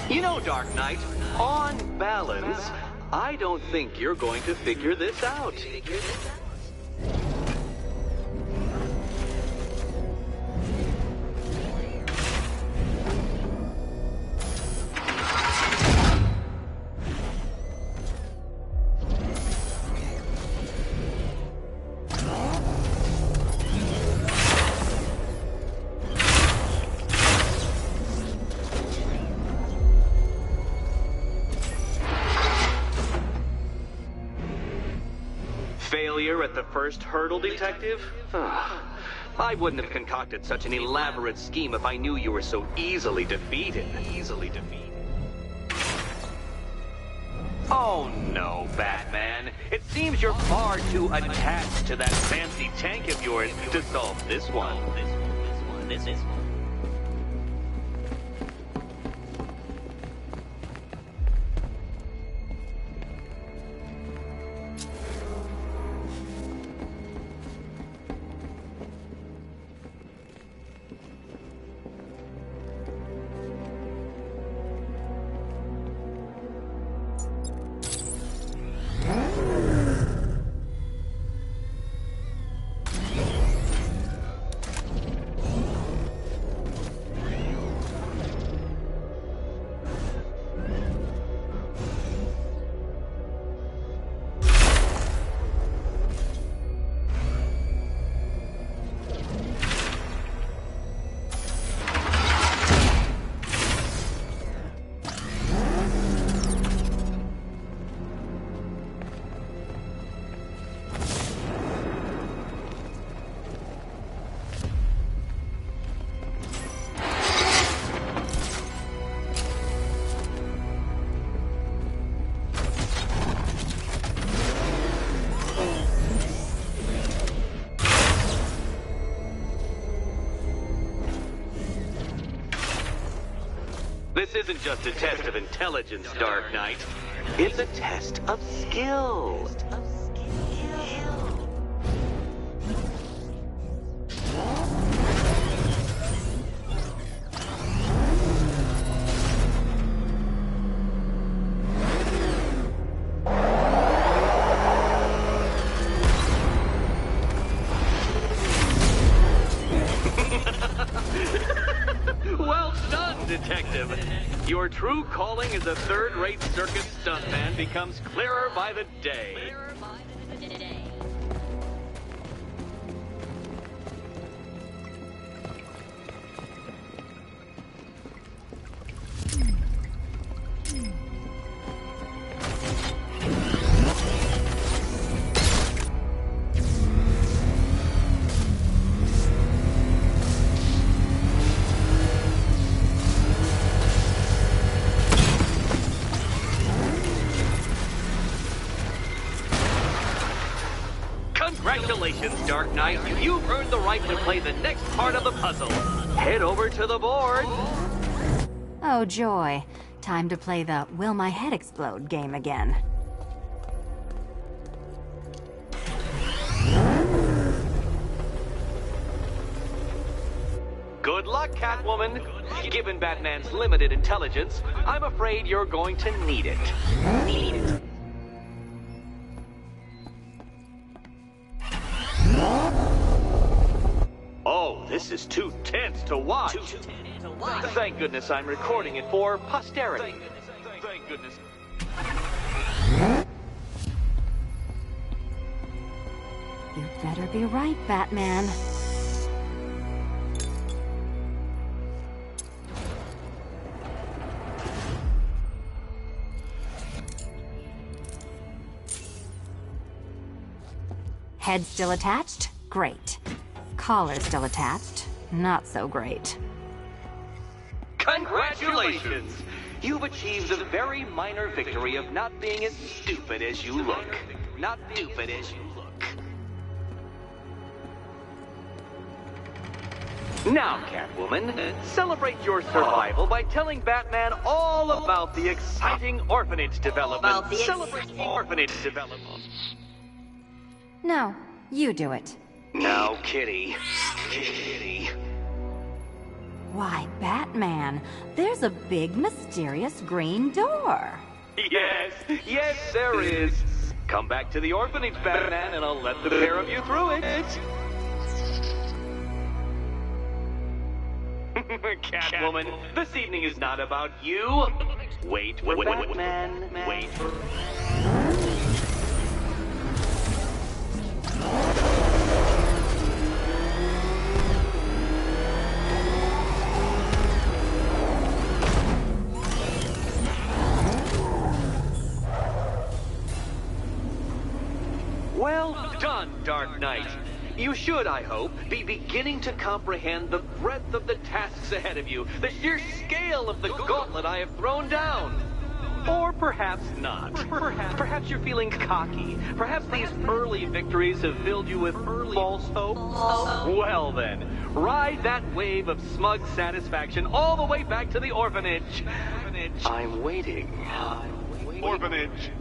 You know, Dark Knight, on balance, I don't think you're going to figure this out. Failure at the first hurdle, Detective? I wouldn't have concocted such an elaborate scheme if I knew you were so easily defeated. Oh no, Batman. It seems you're far too attached to that fancy tank of yours to solve this one. This one. This isn't just a test of intelligence, Dark Knight. It's a test of skill. Well done, Detective. Your true calling as a third-rate circus stuntman becomes clearer by the day. Congratulations, Dark Knight. You've earned the right to play the next part of the puzzle. Head over to the board. Oh, joy. Time to play the Will My Head Explode game again. Good luck, Catwoman. Given Batman's limited intelligence, I'm afraid you're going to need it. Oh, this is too tense to watch. Thank goodness I'm recording it for posterity. Thank goodness. You better be right, Batman. Head still attached? Great. Collar still attached? Not so great. Congratulations! you've achieved the very minor victory of not being as stupid as you look. Not stupid as you look. Now, Catwoman, celebrate your survival by telling Batman all about the exciting orphanage development. Celebrate the orphanage development. No, you do it. Now, Kitty. Kitty. Why, Batman, there's a big mysterious green door. Yes, yes, there is. Come back to the orphanage, Batman, and I'll let the pair of you through it. Catwoman, this evening is not about you. Wait, Batman, wait. Well done, Dark Knight. You should, I hope, be beginning to comprehend the breadth of the tasks ahead of you, the sheer scale of the gauntlet I have thrown down. Or perhaps not. Perhaps you're feeling cocky. Perhaps these early victories have filled you with false hope. Well then, ride that wave of smug satisfaction all the way back to the orphanage. I'm waiting. Orphanage.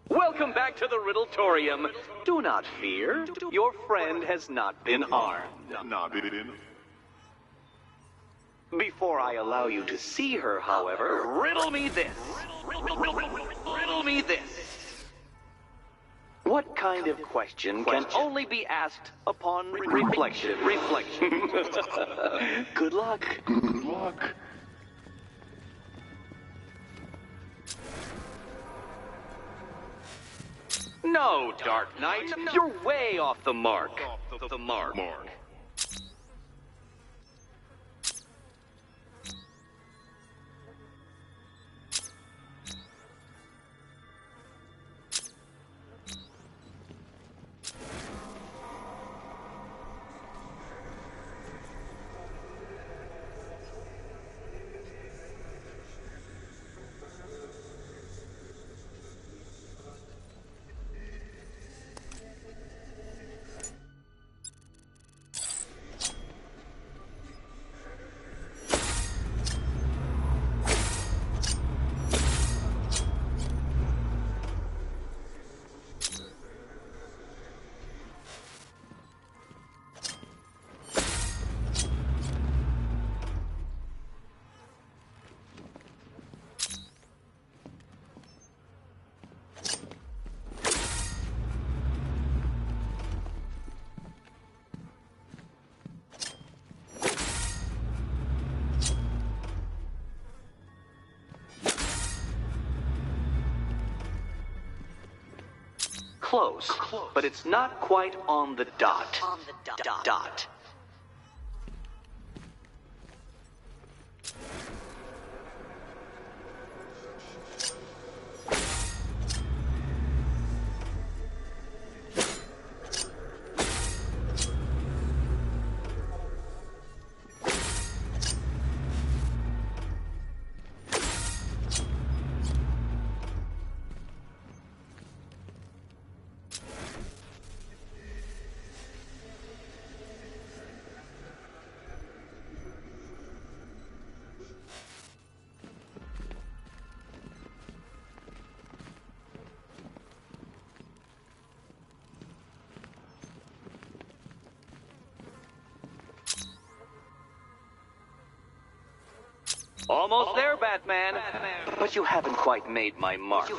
Welcome back to the Riddletorium. Do not fear. Your friend has not been harmed. Before I allow you to see her, however, riddle me this. Riddle me this. What kind of question can only be asked upon reflection? Good luck. Good luck. No, Dark Knight, you're way off the mark. Close, but it's not quite on the dot. Dot. Almost there, Batman. But you haven't quite made my mark.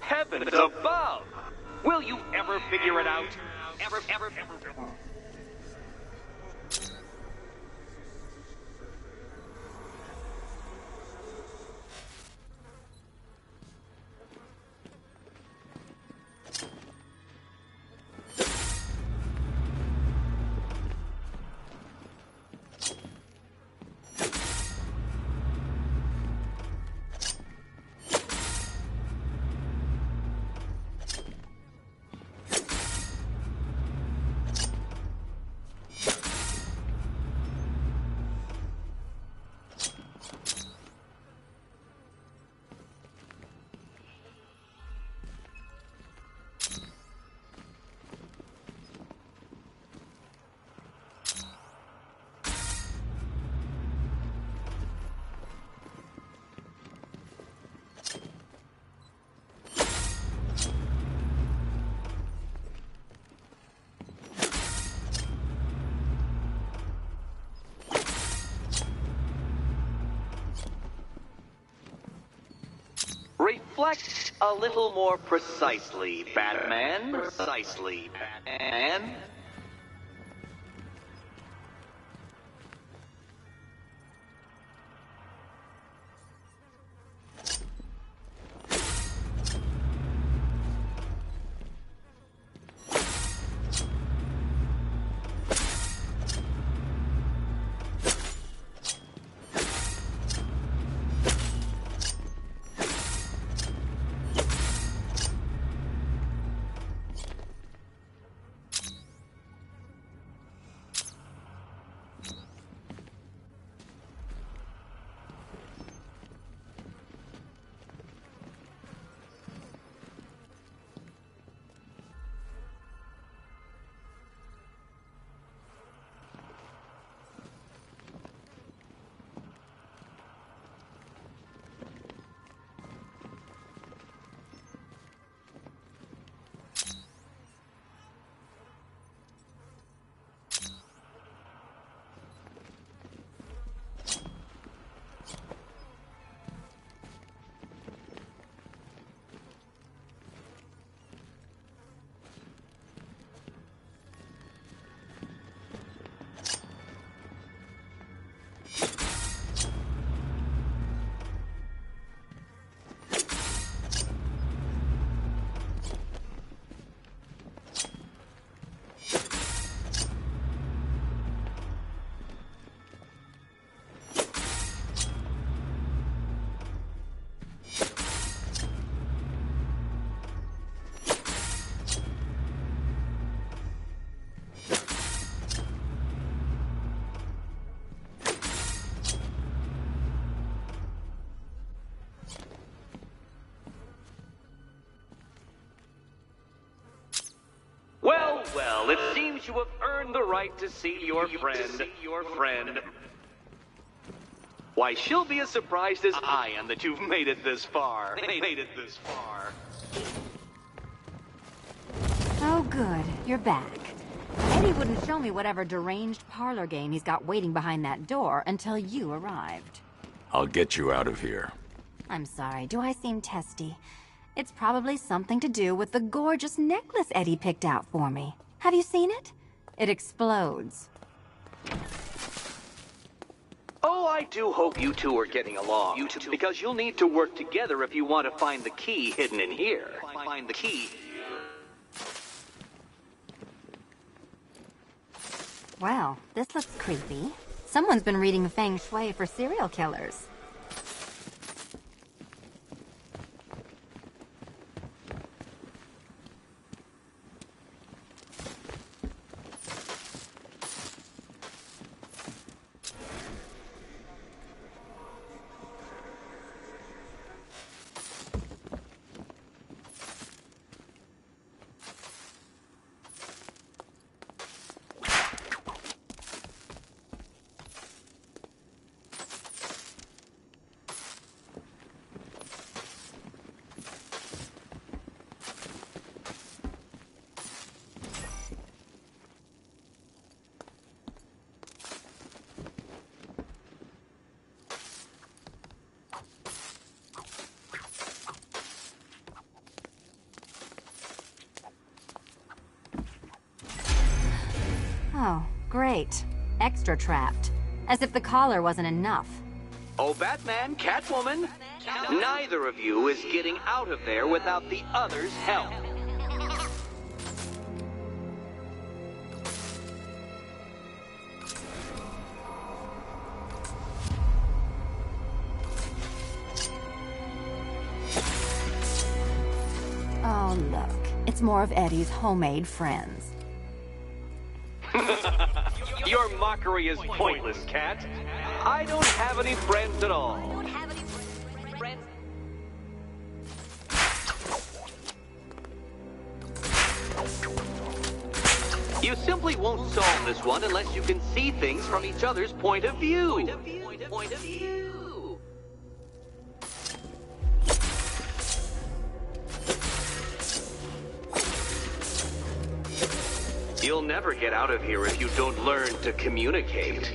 Heavens above! Will you ever figure it out? Ever. Reflect a little more precisely, Batman. Precisely, Batman. Well, it seems you have earned the right to see your friend. Why, she'll be as surprised as I am that you've made it this far. Oh, good. You're back. Eddie wouldn't show me whatever deranged parlor game he's got waiting behind that door until you arrived. I'll get you out of here. I'm sorry, do I seem testy? It's probably something to do with the gorgeous necklace Eddie picked out for me. Have you seen it? It explodes. Oh, I do hope you two are getting along. Because you'll need to work together if you want to find the key hidden in here. Find the key. Well, this looks creepy. Someone's been reading Feng Shui for serial killers. Oh, great. Extra trapped. As if the collar wasn't enough. Oh, Batman, Catwoman, neither of you is getting out of there without the other's help. Oh, look. It's more of Eddie's homemade friends. Your mockery is pointless, Cat. I don't have any friends at all. You simply won't solve this one unless you can see things from each other's point of view. You'll never get out of here if you don't learn to communicate.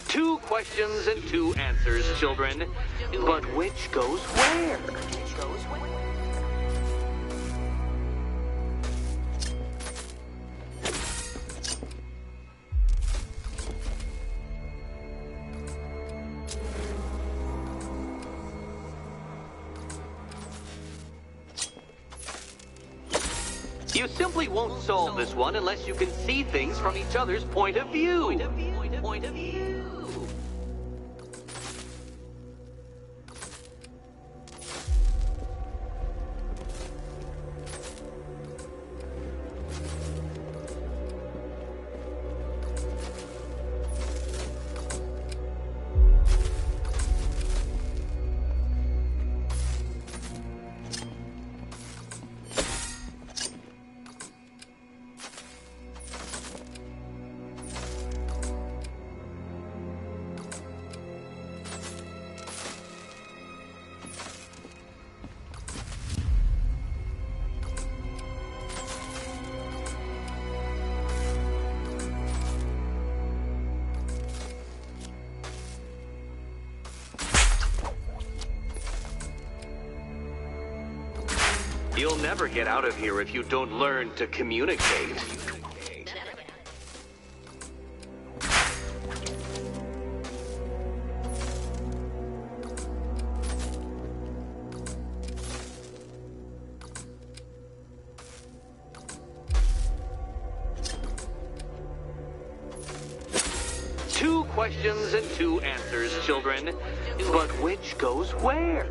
Two questions and two answers, children. But which goes where? You simply won't solve this one unless you can see things from each other's point of view. You'll never get out of here if you don't learn to communicate. Two questions and two answers, children. But which goes where?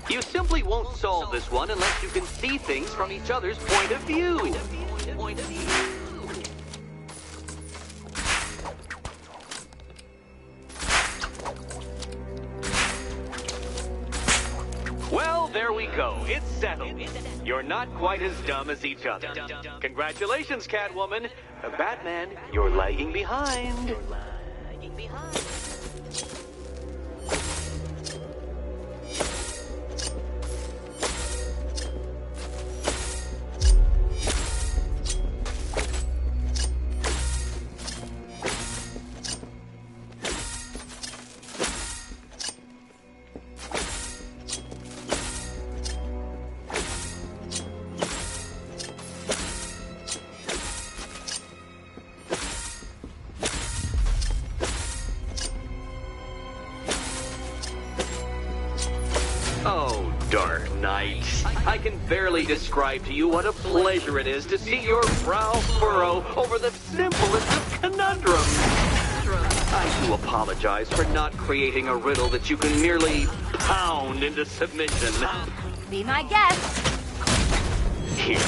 You simply won't solve this one unless you can see things from each other's point of view. Well, there we go. It's settled. You're not quite as dumb as each other. Congratulations, Catwoman. Batman, you're lagging behind. Oh, Dark Knight. I can barely describe to you what a pleasure it is to see your brow furrow over the simplest of conundrums. I do apologize for not creating a riddle that you can merely pound into submission. Be my guest. Here,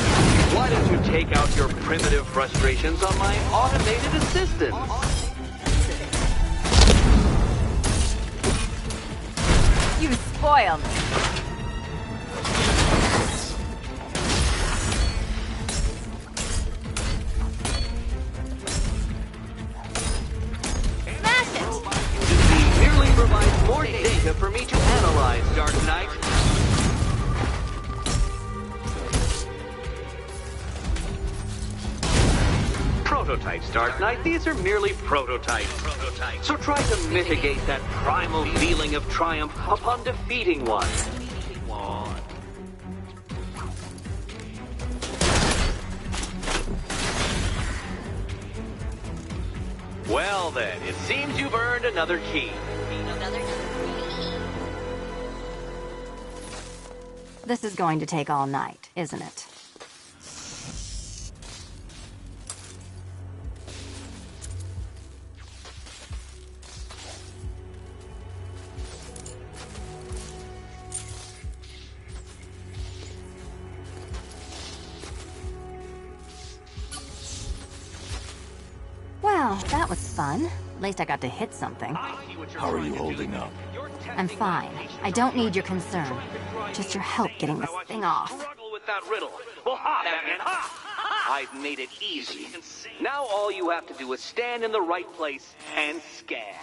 why don't you take out your primitive frustrations on my automated assistant? You spoiled me. Smash it! Merely provides more data for me to analyze, Dark Knight. Prototypes, Dark Knight. These are merely prototypes. So try to mitigate that primal feeling of triumph upon defeating one. Well then, it seems you've earned another key. This is going to take all night, isn't it? Well, that was fun. At least I got to hit something. How are you holding up? I'm fine. I don't need your concern. Just your help getting this thing off. Struggle with that riddle. Well, ha, Batman, ha! I've made it easy. Now all you have to do is stand in the right place and scan.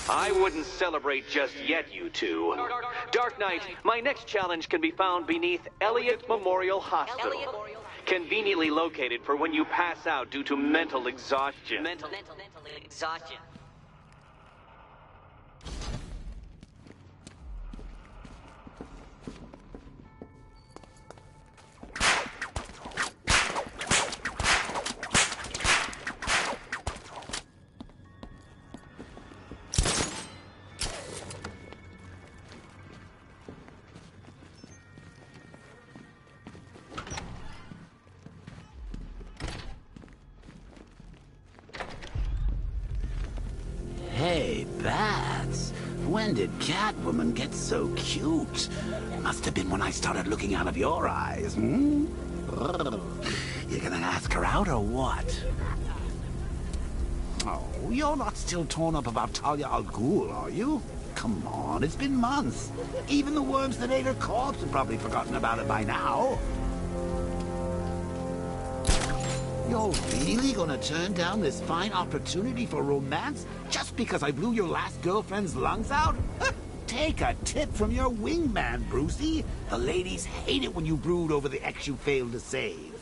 I wouldn't celebrate just yet, you two. Dark Knight, my next challenge can be found beneath Elliott Memorial Hospital. Conveniently located for when you pass out due to mental exhaustion. Mental exhaustion. Hey, Bats. When did Catwoman get so cute? Must have been when I started looking out of your eyes, hmm? You gonna ask her out or what? Oh, you're not still torn up about Talia al Ghul, are you? Come on, it's been months. Even the worms that ate her corpse have probably forgotten about it by now. You're really gonna turn down this fine opportunity for romance just because I blew your last girlfriend's lungs out? Take a tip from your wingman, Brucey. The ladies hate it when you brood over the ex you failed to save.